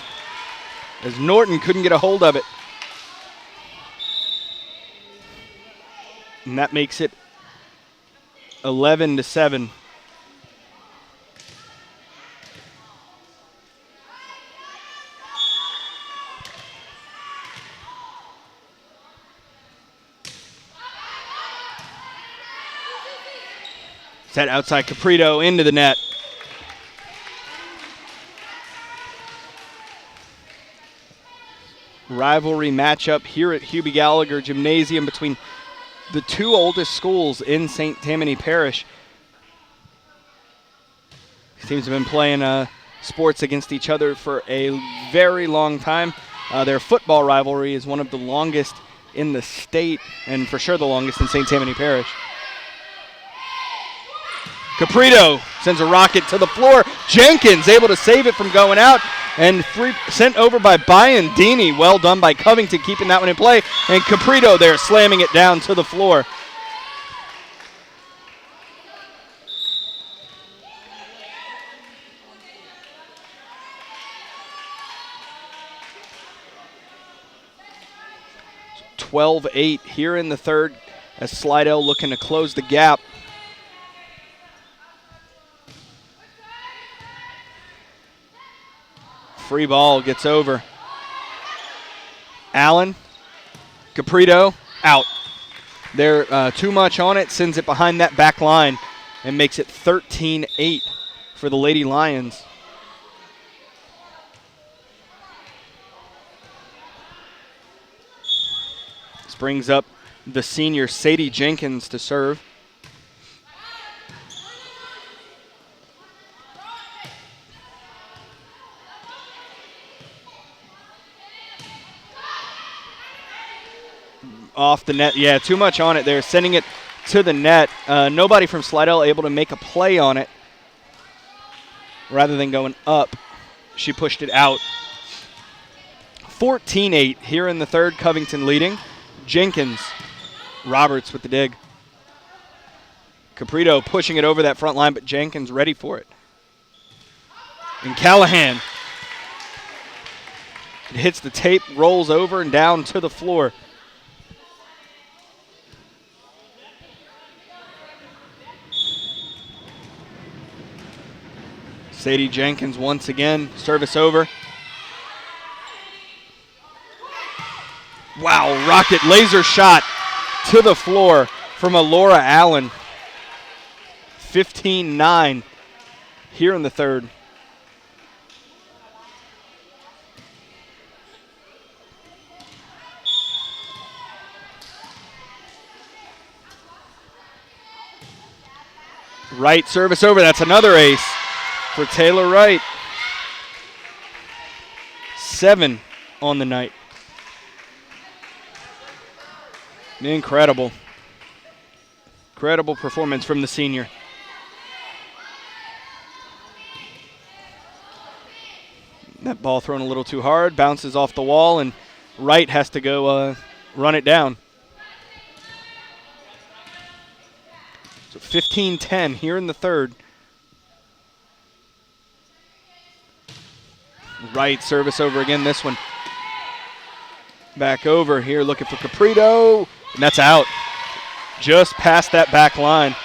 as Norton couldn't get a hold of it. And that makes it 11-7. Set outside Caprito into the net. Rivalry matchup here at Hubie Gallagher Gymnasium between the two oldest schools in St. Tammany Parish. These teams have been playing sports against each other for a very long time. Their football rivalry is one of the longest in the state, and for sure the longest in St. Tammany Parish. Caprito sends a rocket to the floor. Jenkins able to save it from going out, and sent over by Biandini. Well done by Covington, keeping that one in play. And Caprito there slamming it down to the floor. So 12-8 here in the third as Slidell looking to close the gap. Free ball gets over. Allen, Caprito, out. They're too much on it, sends it behind that back line, and makes it 13-8 for the Lady Lions. This brings up the senior Sadie Jenkins to serve. Off the net. Yeah, too much on it there. Sending it to the net. Nobody from Slidell able to make a play on it. Rather than going up, she pushed it out. 14-8 here in the third. Covington leading. Jenkins. Roberts with the dig. Caprito pushing it over that front line, but Jenkins ready for it. And Callahan. It hits the tape, rolls over and down to the floor. Sadie Jenkins once again, service over. Wow, rocket laser shot to the floor from Alora Allen. 15-9 here in the third. Wright service over. That's another ace for Taylor Wright. 7 on the night. Incredible. Incredible performance from the senior. That ball thrown a little too hard, bounces off the wall, and Wright has to go run it down. So 15-10 here in the third. Wright service over again, this one. Back over here looking for Caprito, and that's out. Just past that back line.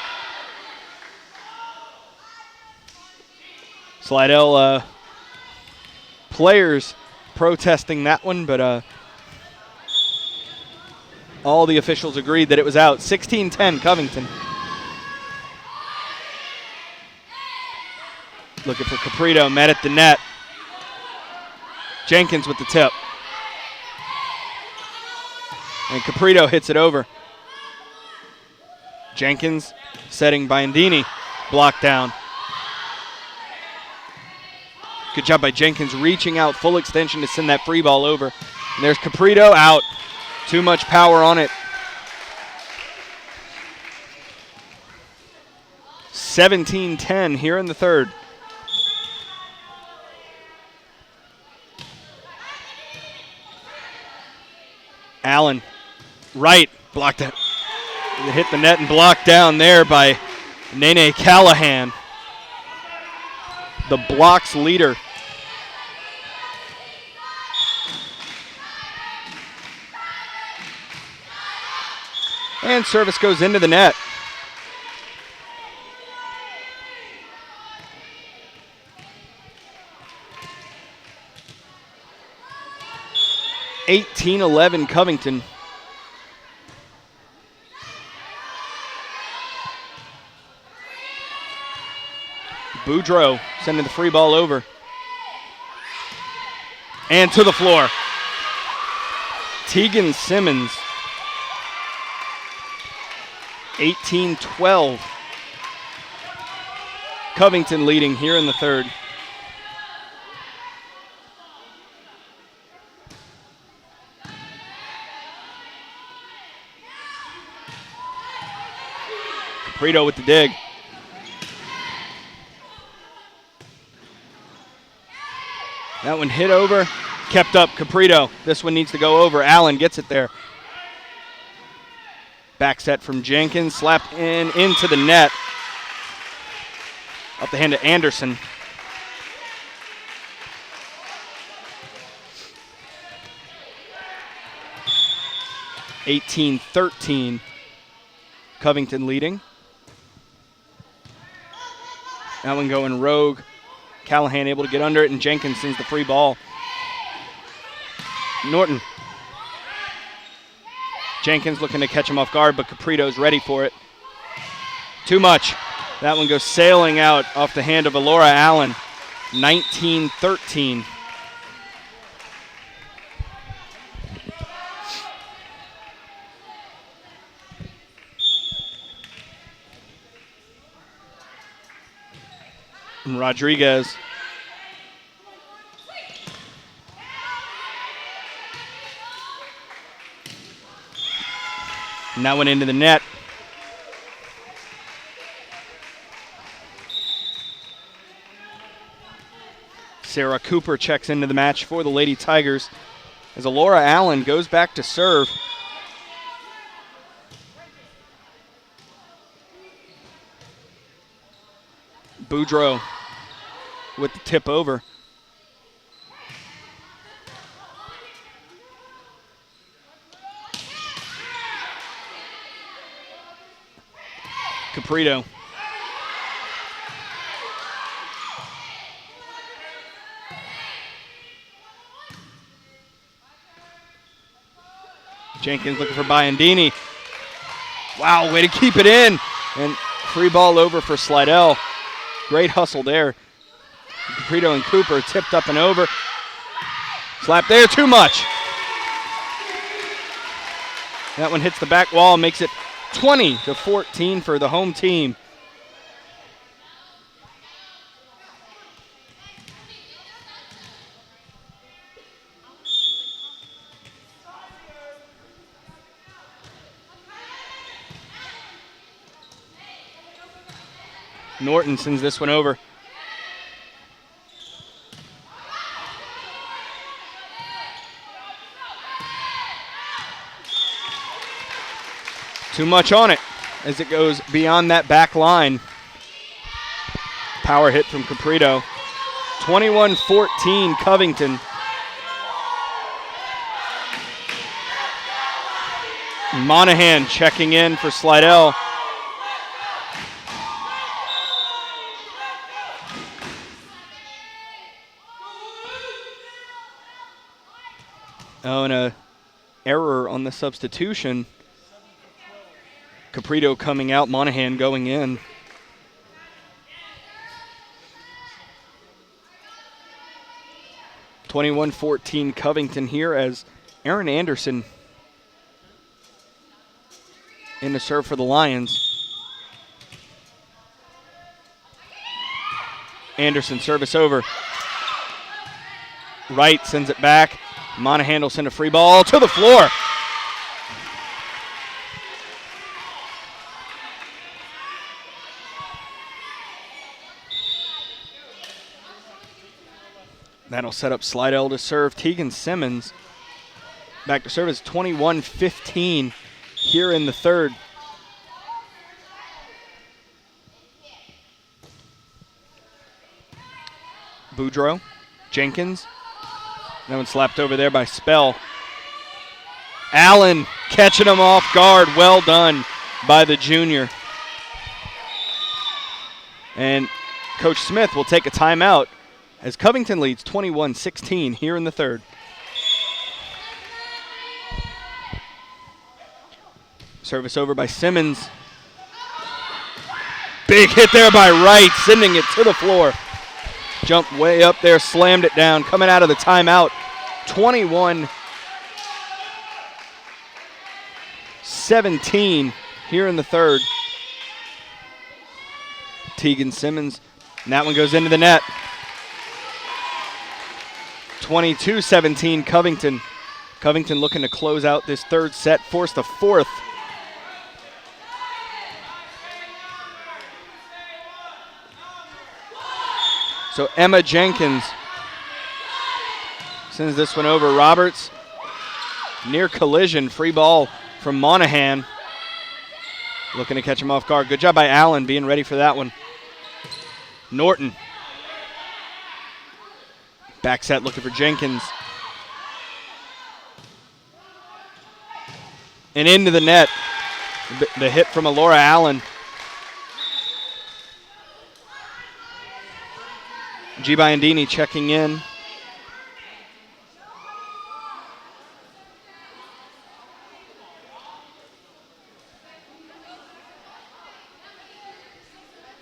Slidell players protesting that one, but all the officials agreed that it was out. 16-10 Covington. Looking for Caprito, met at the net. Jenkins with the tip. And Caprito hits it over. Jenkins setting Biondini, blocked down. Good job by Jenkins reaching out full extension to send that free ball over. And there's Caprito out. Too much power on it. 17-10 here in the third. Allen, Wright, blocked it. It hit the net and blocked down there by Nene Callahan, the blocks leader. And service goes into the net. (18-11) Covington. Boudreau sending the free ball over. And to the floor. Tegan Simmons. 18-12. Covington leading here in the third. Caprito with the dig. That one hit over, kept up Caprito. This one needs to go over. Allen gets it there. Back set from Jenkins, slapped into the net. Up the hand to Anderson. (18-13). Covington leading. That one going rogue. Callahan able to get under it, and Jenkins sends the free ball. Norton. Jenkins looking to catch him off guard, but Caprito's ready for it. Too much. That one goes sailing out off the hand of Alora Allen. 19-13. And Rodriguez. And that went into the net. Sarah Cooper checks into the match for the Lady Tigers as Alora Allen goes back to serve. Boudreau with the tip over. Caprito. Jenkins looking for Biondini. Wow, way to keep it in. And free ball over for Slidell. Great hustle there. Caprito and Cooper tipped up and over. Slap there, too much. That one hits the back wall and makes it 20-14 for the home team. Norton sends this one over. Too much on it as it goes beyond that back line. Power hit from Caprito. 21-14 Covington. Monahan checking in for Slidell. Oh, and a error on the substitution. Caprito coming out, Monahan going in. (21-14) Covington here as Aaron Anderson in to serve for the Lions. Anderson service over. Wright sends it back. Monahan will send a free ball to the floor. That'll set up Slidell to serve. Tegan Simmons back to serve. It's 21-15 here in the third. Boudreaux, Jenkins. That one slapped over there by Spell. Allen catching him off guard. Well done by the junior. And Coach Smith will take a timeout as Covington leads 21-16 here in the third. Service over by Simmons. Big hit there by Wright, sending it to the floor. Jumped way up there, slammed it down. Coming out of the timeout, 21-17 here in the third. Tegan Simmons, and that one goes into the net. 22-17 Covington. Covington looking to close out this third set, force the fourth. So Emma Jenkins sends this one over. Roberts, near collision, free ball from Monahan. Looking to catch him off guard. Good job by Allen being ready for that one. Norton. Back set looking for Jenkins. And into the net. The hit from Alora Allen. G. Biondini checking in.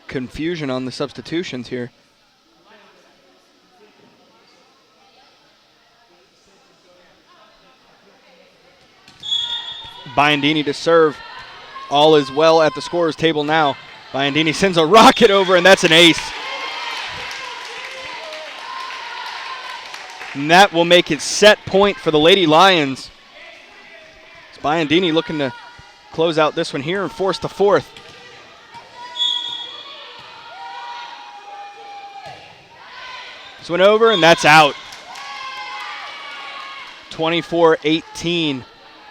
Confusion on the substitutions here. Biondini to serve. All is well at the scorer's table now. Biondini sends a rocket over, and that's an ace. And that will make it set point for the Lady Lions. It's Biondini looking to close out this one here and force the fourth. This one over, and that's out. 24-18.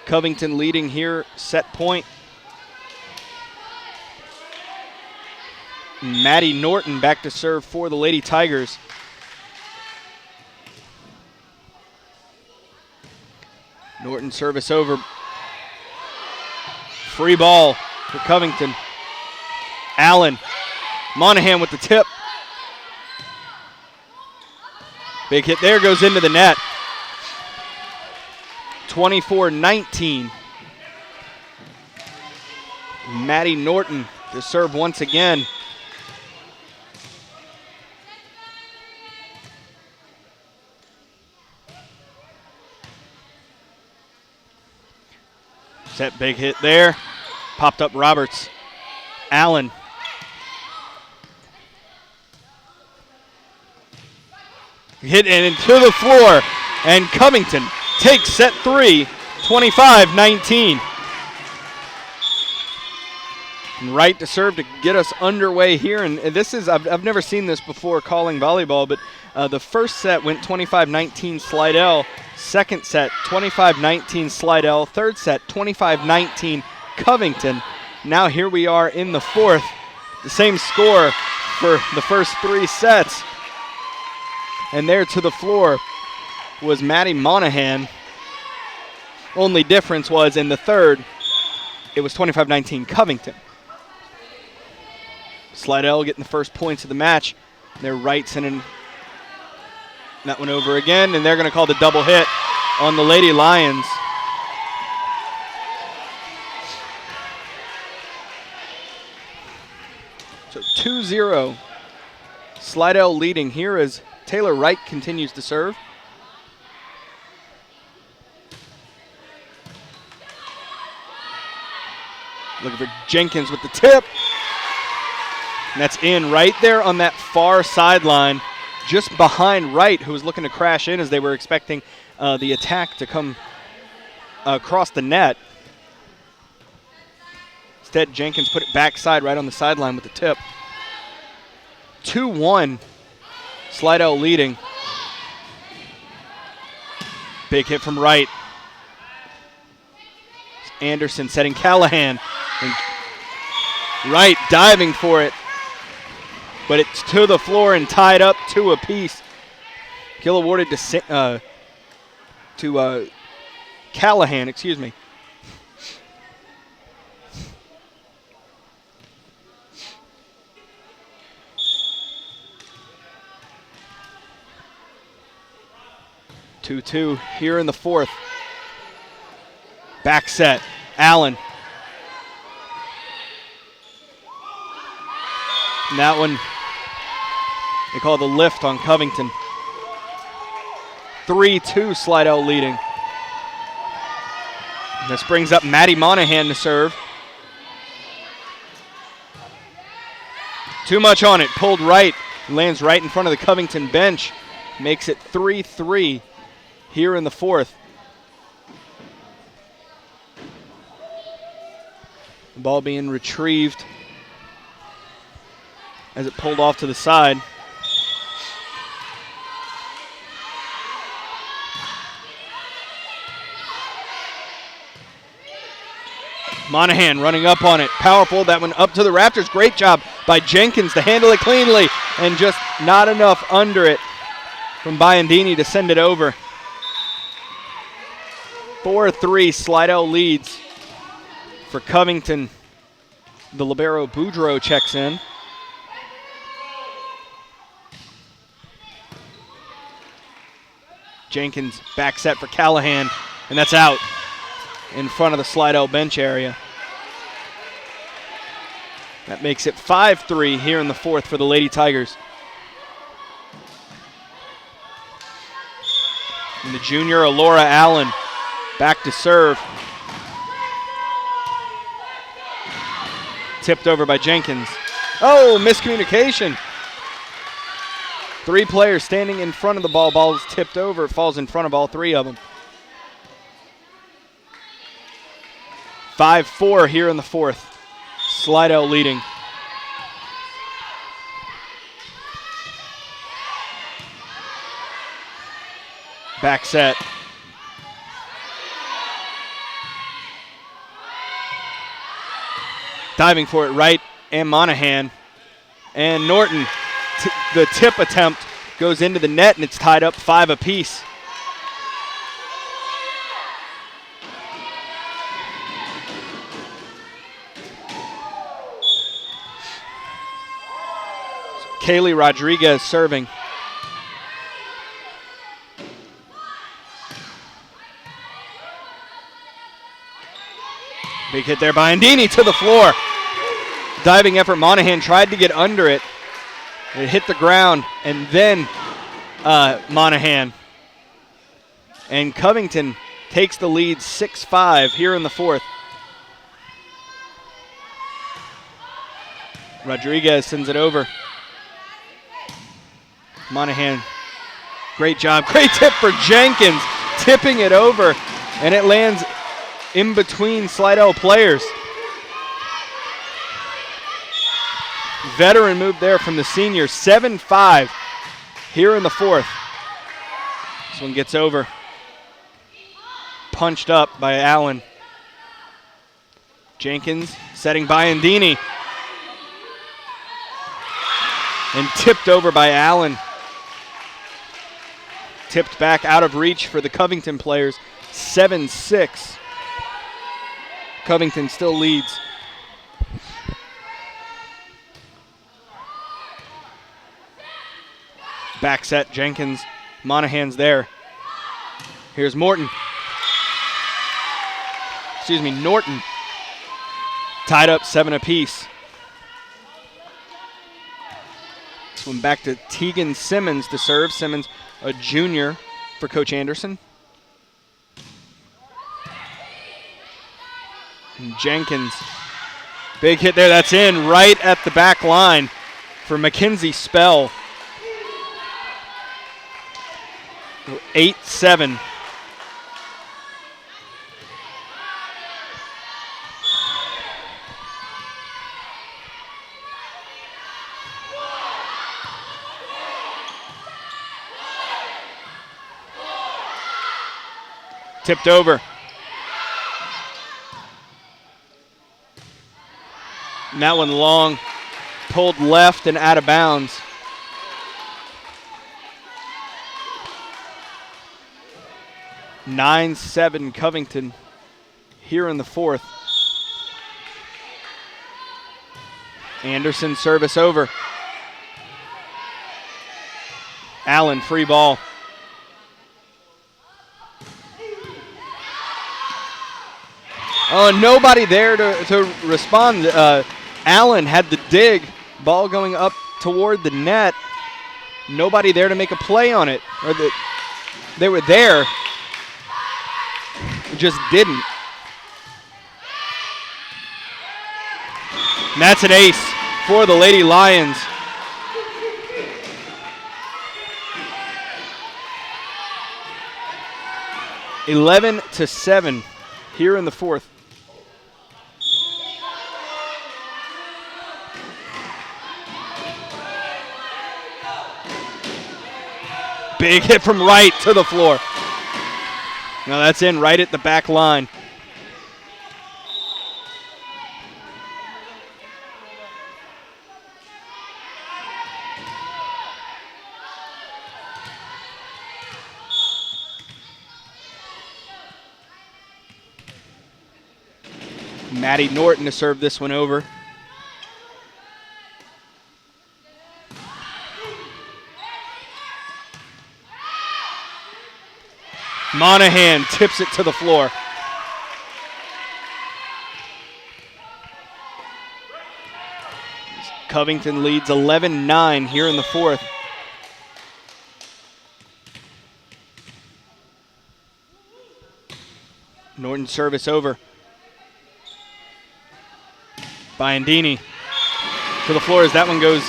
Covington leading here, set point. Maddie Norton back to serve for the Lady Tigers. Norton service over. Free ball for Covington. Allen. Monahan with the tip. Big hit there, goes into the net. 24-19. Maddie Norton to serve once again. Set big hit there. Popped up Roberts. Allen. Hit and into the floor. And Covington takes set 3, 25-19. And Wright to serve to get us underway here. And this is, I've never seen this before calling volleyball, but the first set went 25-19 Slidell. Second set, 25-19 Slidell. Third set, 25-19 Covington. Now here we are in the fourth. The same score for the first 3 sets. And there to the floor was Maddie Monahan. Only difference was in the third, it was 25-19 Covington. Slidell getting the first points of the match. They're Wright sending that one over again, and they're going to call the double hit on the Lady Lions. So 2-0. Slidell leading here as Taylor Wright continues to serve. Looking for Jenkins with the tip. And that's in right there on that far sideline, just behind Wright, who was looking to crash in as they were expecting the attack to come across the net. Instead, Jenkins put it backside right on the sideline with the tip. 2-1, Slidell leading. Big hit from Wright. Anderson setting Callahan. And Wright diving for it. But it's to the floor and tied up 2 apiece. Kill awarded to Callahan, excuse me. Two here in the fourth. Back set, Allen. And that one, they call the lift on Covington. 3-2 Slidell leading. And this brings up Maddie Monahan to serve. Too much on it, pulled right, lands right in front of the Covington bench. Makes it 3-3 here in the fourth. The ball being retrieved as it pulled off to the side. Monahan running up on it. Powerful. That one up to the Raptors. Great job by Jenkins to handle it cleanly, and just not enough under it from Biondini to send it over. 4-3 Slidell leads. For Covington, the libero Boudreaux checks in. Jenkins back set for Callahan, and that's out in front of the Slidell bench area. That makes it 5-3 here in the fourth for the Lady Tigers. And the junior Alora Allen back to serve. Tipped over by Jenkins. Oh, miscommunication. 3 players standing in front of the ball. Ball is tipped over. It falls in front of all 3 of them. 5-4 here in the fourth. Slidell leading. Back set. Diving for it, Wright and Monahan. And Norton, the tip attempt goes into the net, and it's tied up 5 apiece. Kaylee Rodriguez serving. Big hit there by Andini to the floor. Diving effort. Monahan tried to get under it. It hit the ground, and then Monahan. And Covington takes the lead 6-5 here in the fourth. Rodriguez sends it over. Monahan, great job. Great tip for Jenkins, tipping it over, and it lands in between Slidell players. Veteran move there from the senior. 7-5 here in the fourth. This one gets over. Punched up by Allen. Jenkins setting by Andini. And tipped over by Allen. Tipped back out of reach for the Covington players. 7-6. Covington still leads. Back set, Jenkins. Monahan's there. Here's Norton. Tied up 7 apiece. This one back to Tegan Simmons to serve. Simmons, a junior for Coach Anderson. And Jenkins, big hit there. That's in right at the back line for Mackenzie Spell. 8-7. Tipped over. And that one long, pulled left and out of bounds. Nine, 7 Covington here in the fourth. Anderson service over. Allen, free ball. Oh, nobody there to respond. Allen had the dig. Ball going up toward the net. Nobody there to make a play on it. They were there. Just didn't. And that's an ace for the Lady Lions. (11-7) here in the fourth. Big hit from right to the floor. Now that's in right at the back line. Maddie Norton to serve this one over. Monahan tips it to the floor. Covington leads 11-9 here in the fourth. Norton service over. By Andini. To the floor as that one goes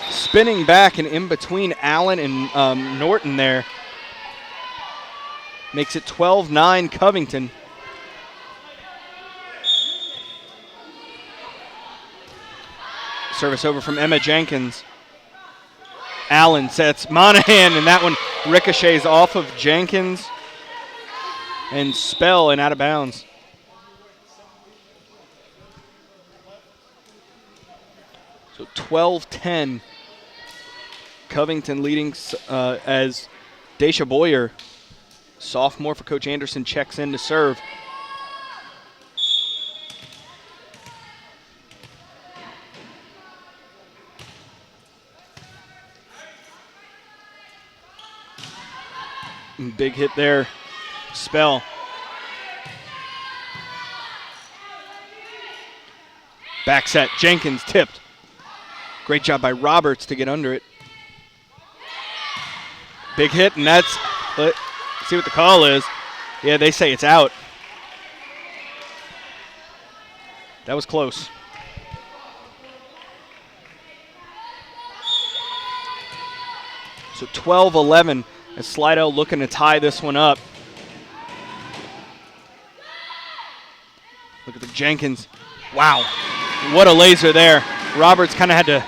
spinning back and in between Allen and Norton there. Makes it 12-9 Covington. Service over from Emma Jenkins. Allen sets Monahan, and that one ricochets off of Jenkins and Spell and out of bounds. So 12-10. Covington leading as Daisha Boyer, sophomore for Coach Anderson, checks in to serve. Big hit there. Spell. Back set, Jenkins tipped. Great job by Roberts to get under it. Big hit, and let's see what the call is. Yeah, they say it's out. That was close. So 12-11 as Slidell looking to tie this one up. Look at the Jenkins. Wow, what a laser there. Roberts kind of had to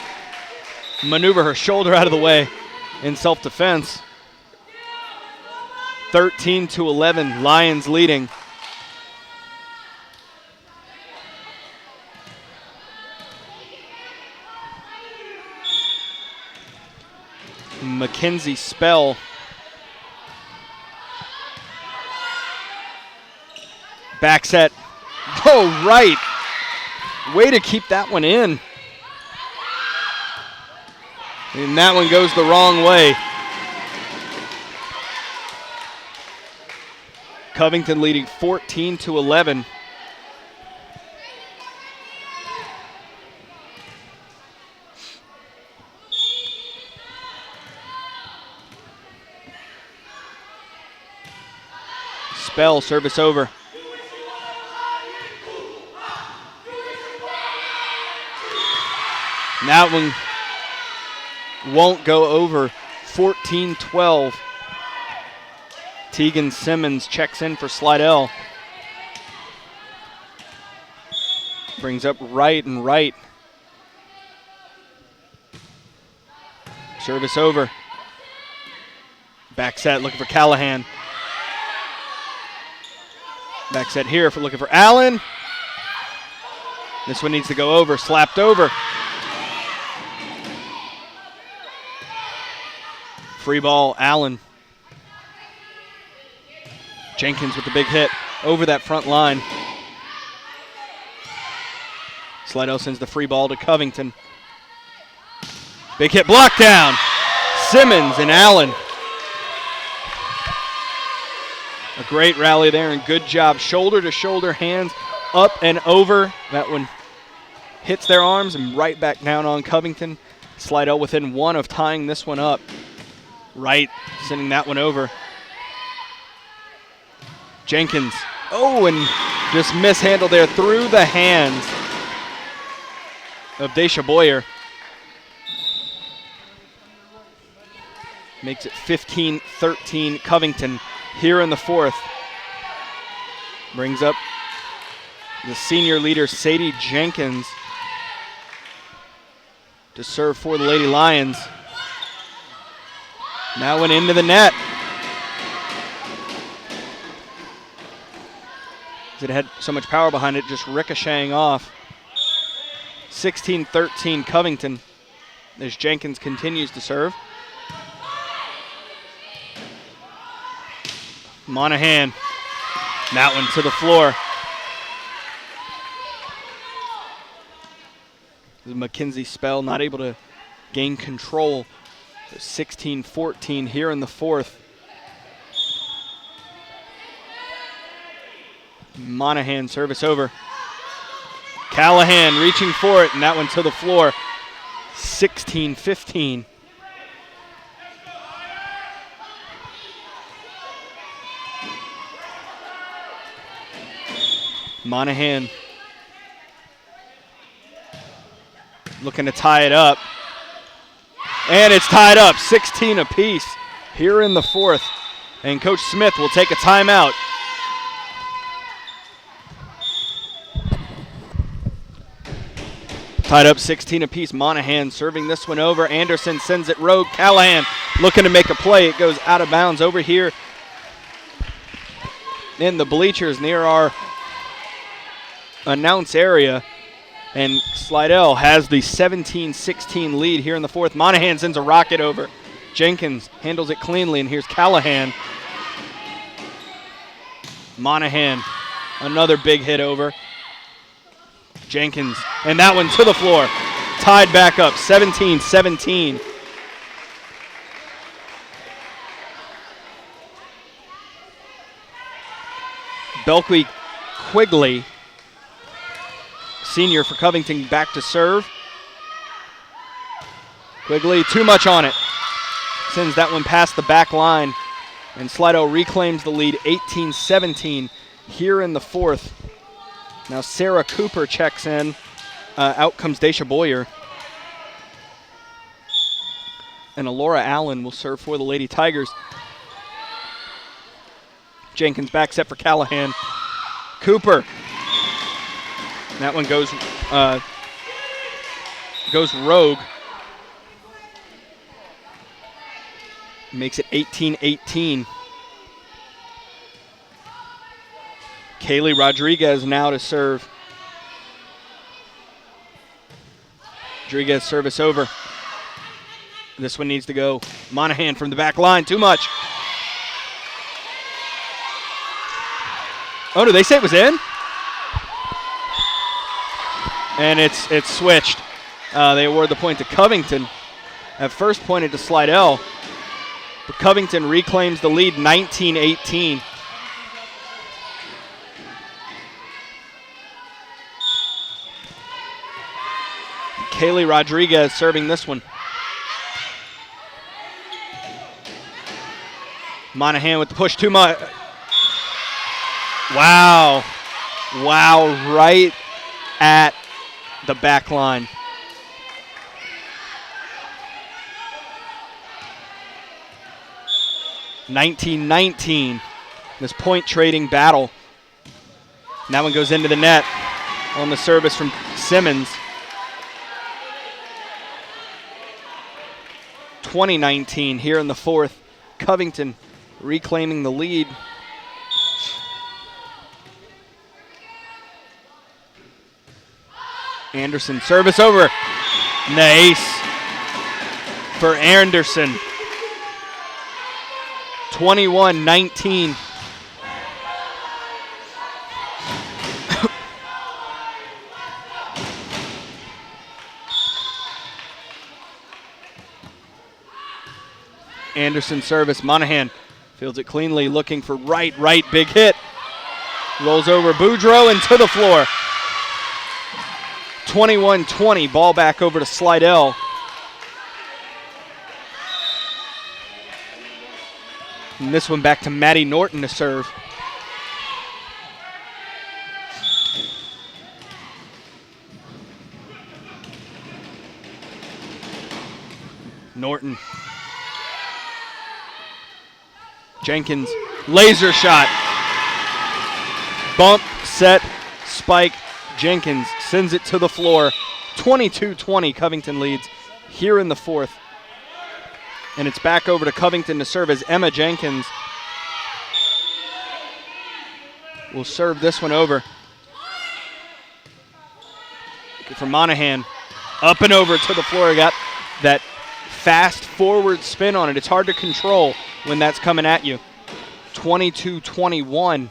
maneuver her shoulder out of the way in self-defense. 13-11, Lions leading. Mackenzie Spell. Back set. Oh, right. Way to keep that one in. And that one goes the wrong way. Covington leading 14-11. Spell, service over. And that one won't go over. 14-12. Tegan Simmons checks in for Slidell. Brings up right and right. Service over. Back set looking for Callahan. Back set here for looking for Allen. This one needs to go over, slapped over. Free ball, Allen. Jenkins with the big hit over that front line. Slidell sends the free ball to Covington. Big hit, blocked down. Simmons and Allen. A great rally there and good job. Shoulder to shoulder, hands up and over. That one hits their arms and right back down on Covington. Slidell within one of tying this one up. Right, sending that one over. Jenkins. Oh, and just mishandled there through the hands of Daisha Boyer. Makes it 15-13 Covington here in the fourth. Brings up the senior leader, Sadie Jenkins, to serve for the Lady Lions. That went into the net. It had so much power behind it, just ricocheting off. 16-13 Covington as Jenkins continues to serve. Monahan, that one to the floor. Mackenzie Spell not able to gain control. 16-14 here in the fourth. Monahan service over. Callahan reaching for it, and that one to the floor. 16-15. Monahan looking to tie it up. And it's tied up, 16 apiece here in the fourth. And Coach Smith will take a timeout. Tied up 16 apiece. Monahan serving this one over. Anderson sends it rogue. Callahan looking to make a play. It goes out of bounds over here in the bleachers near our announce area. And Slidell has the 17-16 lead here in the fourth. Monahan sends a rocket over. Jenkins handles it cleanly, and here's Callahan. Monahan, another big hit over. Jenkins, and that one to the floor. Tied back up, 17-17. Belkwe Quigley senior for Covington, back to serve. Quigley, too much on it. Sends that one past the back line. And Slidell reclaims the lead 18-17 here in the fourth. Now Sarah Cooper checks in. Out comes Daisha Boyer. And Alora Allen will serve for the Lady Tigers. Jenkins back set for Callahan. Cooper. That one goes rogue. Makes it 18-18. Kaylee Rodriguez now to serve. Rodriguez service over. This one needs to go. Monahan from the back line, too much. Oh, did they say it was in? And it's switched. They award the point to Covington. At first pointed to Slidell. But Covington reclaims the lead 19-18. Kaylee Rodriguez serving this one. Monahan with the push, too much. Wow. Wow, right at the back line. (19-19). This point trading battle. And that one goes into the net on the service from Simmons. 20-19 here in the fourth. Covington reclaiming the lead. Anderson service over. Nice for Anderson. 21-19. Anderson service. Monahan fields it cleanly, looking for right, big hit. Rolls over Boudreaux and to the floor. 21-20, ball back over to Slidell. And this one back to Maddie Norton to serve. Norton. Jenkins, laser shot. Bump, set, spike. Jenkins sends it to the floor. 22-20, Covington leads here in the fourth. And it's back over to Covington to serve as Emma Jenkins will serve this one over. From Monahan, up and over to the floor. Got that fast forward spin on it. It's hard to control when that's coming at you. 22-21.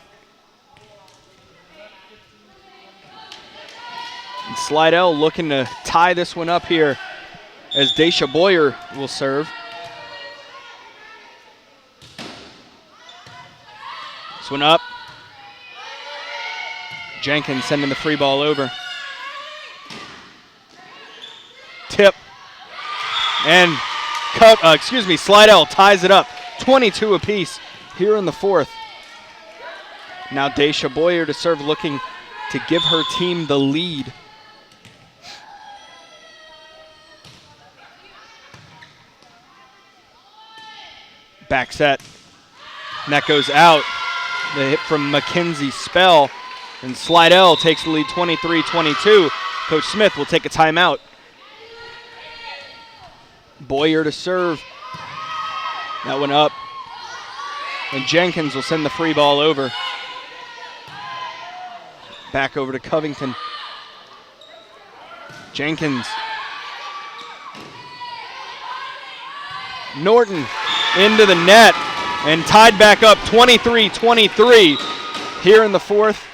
And Slidell looking to tie this one up here as Daisha Boyer will serve. This one up. Jenkins sending the free ball over. Tip. And Slidell ties it up. 22 apiece here in the fourth. Now Daisha Boyer to serve, looking to give her team the lead. Back set. And that goes out. The hit from Mackenzie Spell. And Slidell takes the lead 23-22. Coach Smith will take a timeout. Boyer to serve. That one up. And Jenkins will send the free ball over. Back over to Covington. Jenkins. Norton into the net. And tied back up 23-23 here in the fourth.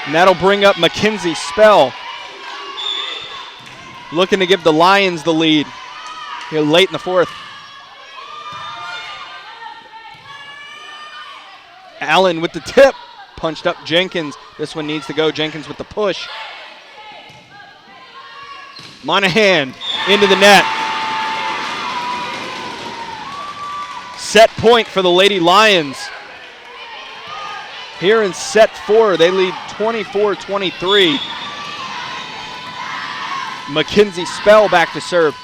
And that'll bring up Mackenzie Spell. Looking to give the Lions the lead here late in the fourth. Allen with the tip. punched up Jenkins. This one needs to go. Jenkins with the push. Monahan into the net. Set point for the Lady Lions. Here in set 4, they lead 24-23. Mackenzie Spell back to serve.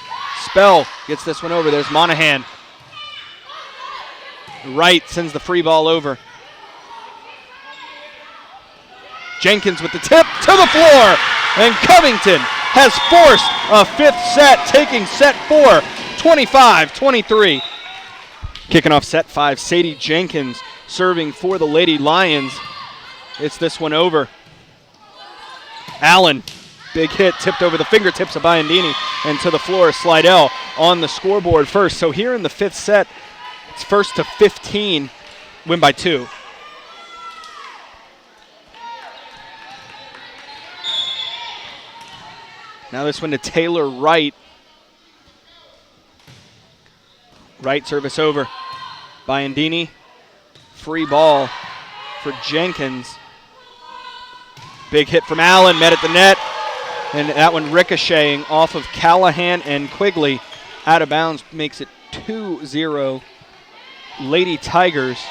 Spell gets this one over. There's Monahan. Wright sends the free ball over. Jenkins with the tip to the floor. And Covington has forced a 5th set, taking set 4, 25-23. Kicking off set 5, Sadie Jenkins serving for the Lady Lions. It's this one over. Allen, big hit, tipped over the fingertips of Biondini and to the floor. Slidell on the scoreboard first. So here in the 5th set, it's 1st to 15, win by 2. Now this one to Taylor Wright. Wright service over. Biondini, free ball for Jenkins. Big hit from Allen, met at the net. And that one ricocheting off of Callahan and Quigley. Out of bounds, makes it 2-0 Lady Tigers.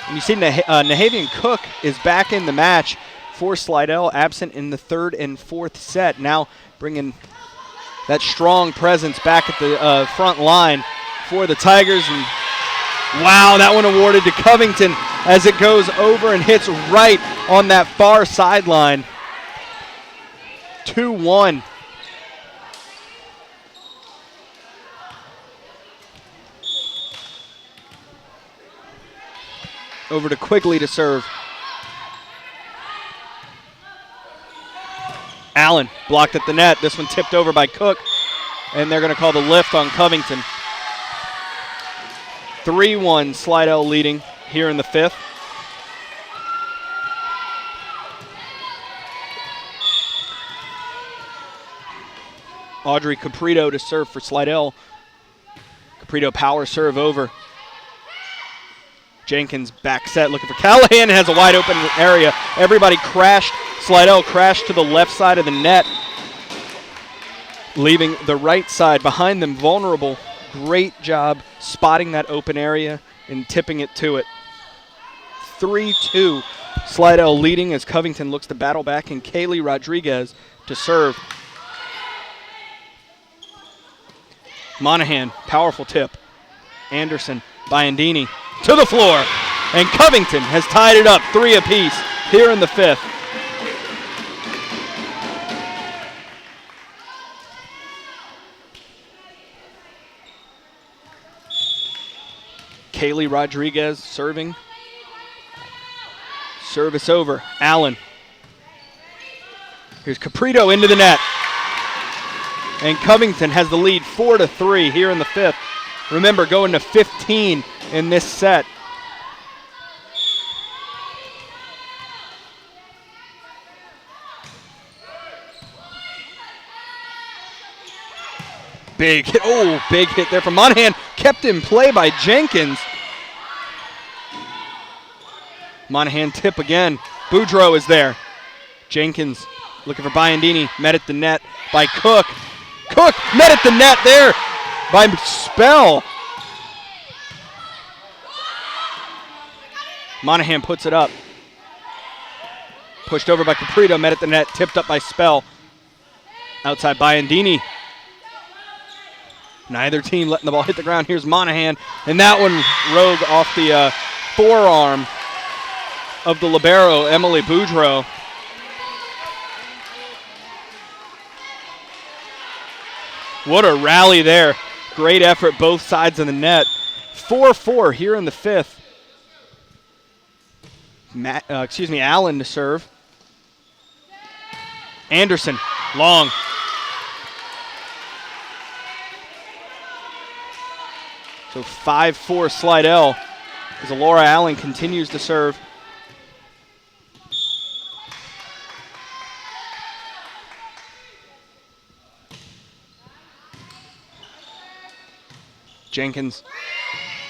And you see Nahavian Cook is back in the match for Slidell, absent in the 3rd and 4th set. Now bringing that strong presence back at the front line for the Tigers. And wow, that one awarded to Covington as it goes over and hits right on that far sideline. 2-1. Over to Quigley to serve. Allen blocked at the net. This one tipped over by Cook, and they're going to call the lift on Covington. 3-1 Slidell leading here in the 5th. Audrey Caprito to serve for Slidell. Caprito power serve over. Jenkins back set looking for Callahan, has a wide open area. Everybody crashed. Slidell crashed to the left side of the net, leaving the right side behind them vulnerable. Great job spotting that open area and tipping it to it. 3-2 Slidell leading as Covington looks to battle back, and Kaylee Rodriguez to serve. Monahan, powerful tip. Anderson, Biondini to the floor, and Covington has tied it up 3 apiece here in the 5th. Kaylee Rodriguez serving. Service over. Allen. Here's Caprito into the net. And Covington has the lead 4-3 here in the 5th. Remember, going to 15 in this set. Big hit. Oh, big hit there from Monahan. Kept in play by Jenkins. Monahan tip again. Boudreaux is there. Jenkins looking for Biondini. Met at the net by Cook. Cook met at the net there by Spell. Monahan puts it up. Pushed over by Caprito. Met at the net. Tipped up by Spell. Outside Biondini. Neither team letting the ball hit the ground. Here's Monahan. And that one rogue off the forearm of the libero, Emily Boudreaux. What a rally there. Great effort both sides of the net. 4-4 here in the 5th. Allen to serve. Anderson, long. So 5-4 Slidell as Laura Allen continues to serve. Jenkins,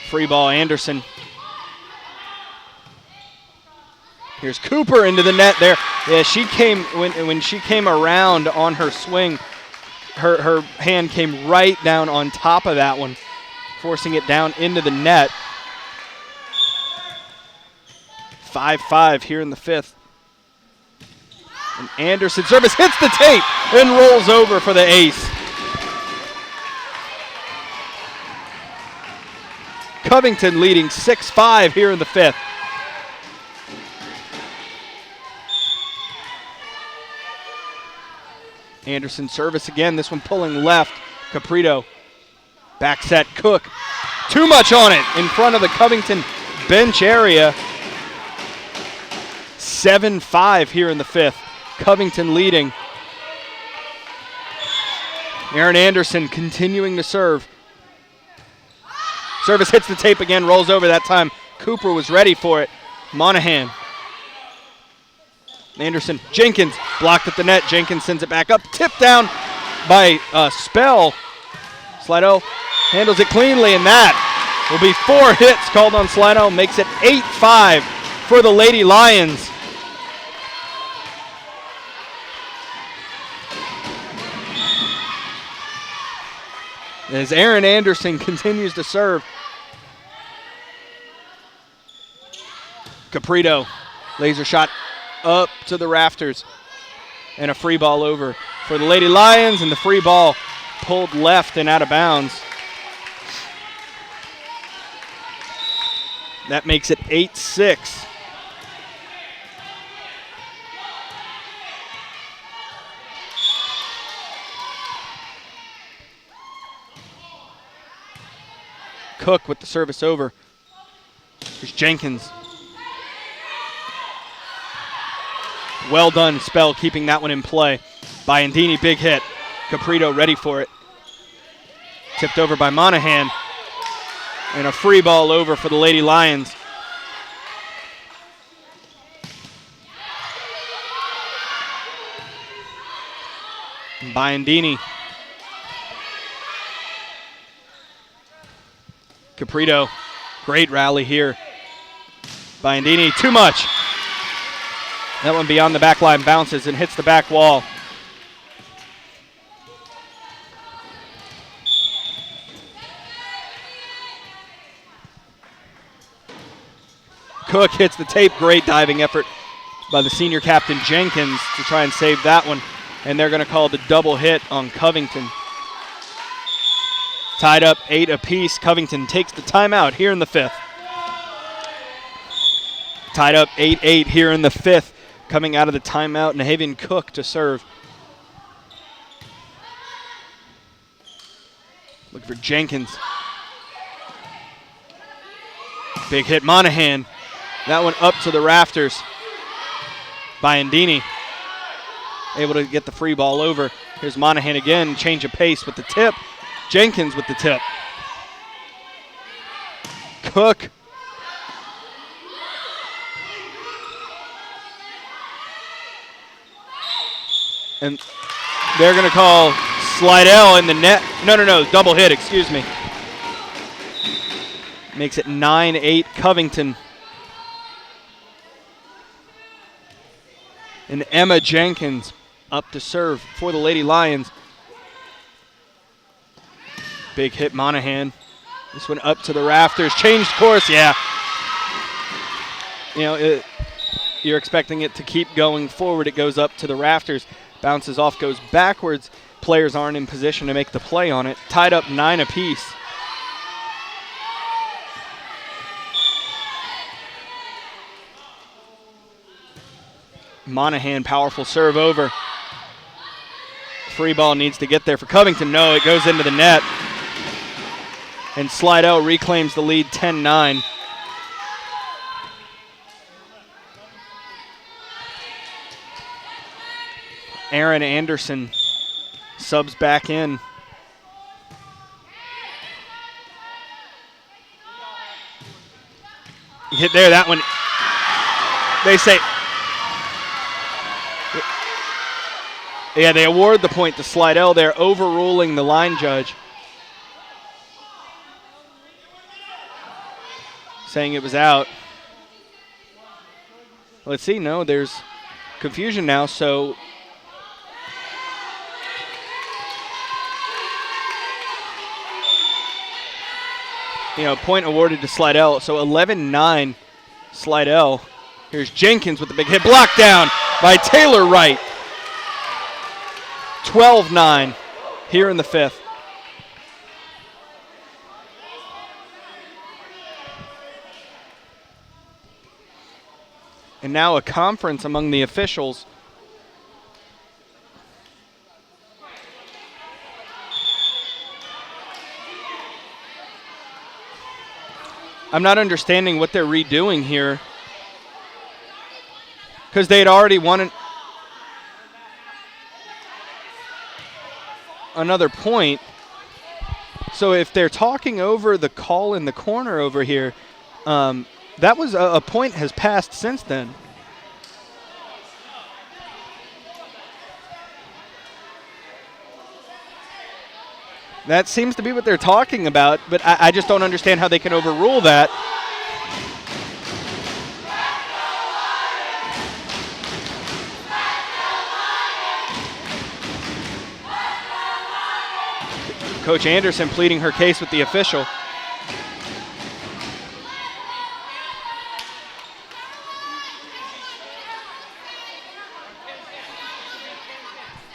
free ball, Anderson. Here's Cooper into the net there. Yeah, she came when she came around on her swing, her hand came right down on top of that one, forcing it down into the net. 5-5 here in the fifth. And Anderson service hits the tape and rolls over for the ace. Covington leading 6-5 here in the fifth. Anderson service again, this one pulling left. Caprito, back set, Cook. Too much on it in front of the Covington bench area. 7-5 here in the fifth. Covington leading. Aaron Anderson continuing to serve. Service hits the tape again, rolls over that time. Cooper was ready for it. Monahan. Anderson, Jenkins blocked at the net. Jenkins sends it back up. Tipped down by Spell. Slidell handles it cleanly, and that will be 4 hits called on Slidell. Makes it 8-5 for the Lady Lions. As Aaron Anderson continues to serve. Caprito, laser shot up to the rafters. And a free ball over for the Lady Lions, and the free ball pulled left and out of bounds. That makes it 8-6. Cook with the service over. Here's Jenkins. Well done, Spell, keeping that one in play. Biandini, big hit. Caprito ready for it. Tipped over by Monahan. And a free ball over for the Lady Lions. Biandini. Caprito, great rally here. Biandini, too much. That one beyond the back line, bounces and hits the back wall. Cook hits the tape, great diving effort by the senior captain Jenkins to try and save that one. And they're going to call the double hit on Covington. Tied up 8 apiece. Covington takes the timeout here in the fifth. Tied up 8-8 here in the fifth. Coming out of the timeout, Nahavian Cook to serve. Looking for Jenkins. Big hit, Monahan. That one up to the rafters. Biandini able to get the free ball over. Here's Monahan again, change of pace with the tip. Jenkins with the tip. Cook. And they're going to call Slidell in the net. No, double hit, excuse me. Makes it 9-8 Covington. And Emma Jenkins up to serve for the Lady Lions. Big hit, Monahan. This one up to the rafters. Changed course, yeah. You know, you're expecting it to keep going forward. It goes up to the rafters. Bounces off, goes backwards. Players aren't in position to make the play on it. Tied up 9 apiece. Monahan, powerful serve over. Free ball needs to get there for Covington. No, it goes into the net. And Slidell reclaims the lead 10-9. Aaron Anderson subs back in. Hit there, that one. They say, yeah, they award the point to Slidell there, overruling the line judge, saying it was out. Let's see. No, there's confusion now. So point awarded to Slidell. So 11-9 Slidell. Here's Jenkins with the big hit. Blocked down by Taylor Wright. 12-9 here in the fifth. And now a conference among the officials. I'm not understanding what they're redoing here, because they'd already won another point. So if they're talking over the call in the corner over here, that was a point has passed since then. That seems to be what they're talking about, but I just don't understand how they can overrule that. Coach Anderson pleading her case with the official.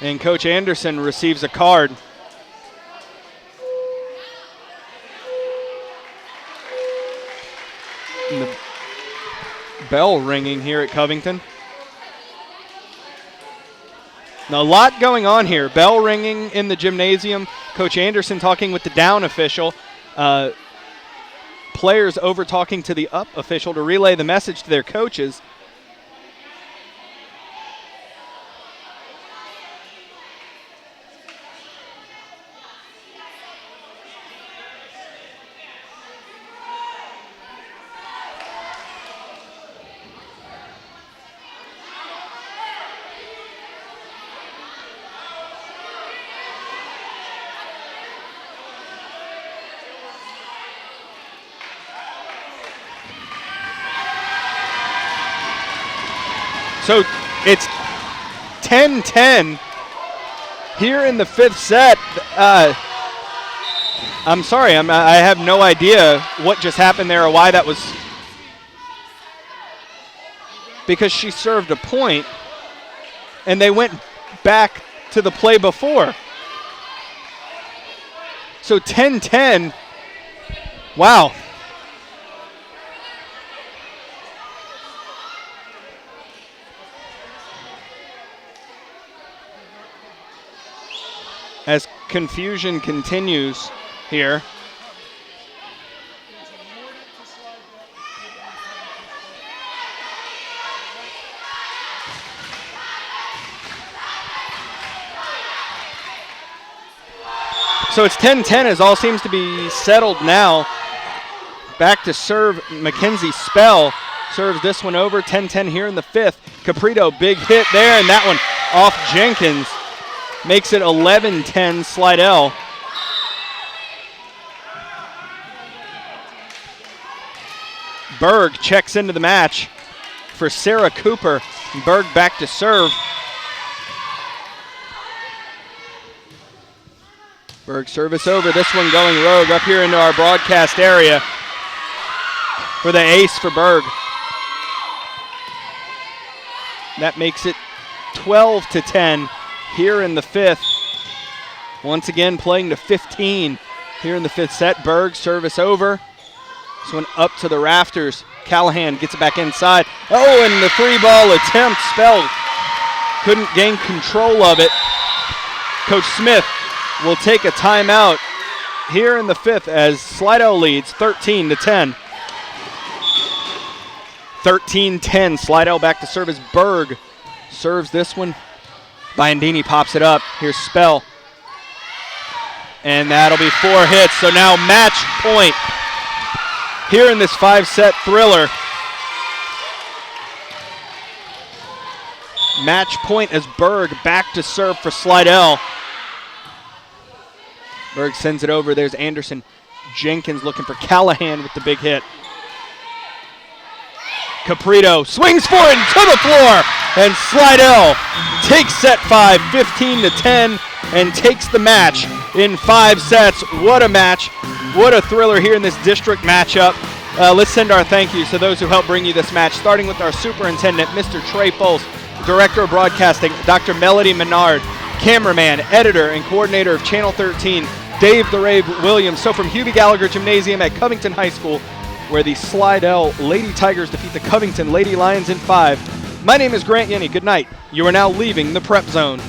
And Coach Anderson receives a card. And the bell ringing here at Covington. Now, a lot going on here. Bell ringing in the gymnasium. Coach Anderson talking with the down official. Players over talking to the up official to relay the message to their coaches. So it's 10-10 here in the fifth set. I'm sorry, I have no idea what just happened there or why that was. Because she served a point, and they went back to the play before. So 10-10, wow. As confusion continues here. So it's 10-10 as all seems to be settled now. Back to serve Mackenzie Spell. Serves this one over. 10-10 here in the fifth. Caprito, big hit there, and that one off Jenkins. Makes it 11-10 Slidell. Berg checks into the match for Sarah Cooper. Berg back to serve. Berg service over. This one going rogue up here into our broadcast area for the ace for Berg. That makes it 12-10. Here in the fifth. Once again playing to 15 here in the fifth set. Berg service over. This one up to the rafters. Callahan gets it back inside. Oh, and the free ball attempt. Spell couldn't gain control of it. Coach Smith will take a timeout here in the fifth as Slidell leads 13-10. 13-10. Slidell back to serve as Berg serves this one. Biondini pops it up. Here's Spell. And that'll be 4 hits. So now match point here in this 5-set thriller. Match point as Berg back to serve for Slidell. Berg sends it over. There's Anderson. Jenkins looking for Callahan with the big hit. Caprito swings for it and to the floor, and Slidell takes set 5, 15-10, and takes the match in 5 sets. What a match. What a thriller here in this district matchup. Let's send our thank yous to those who helped bring you this match, starting with our superintendent, Mr. Trey Foles, director of broadcasting, Dr. Melody Menard, cameraman, editor, and coordinator of Channel 13, Dave the Rave Williams. So from Hubie Gallagher Gymnasium at Covington High School, where the Slidell Lady Tigers defeat the Covington Lady Lions in 5, my name is Grant Yenny. Good night. You are now leaving the Prep Zone.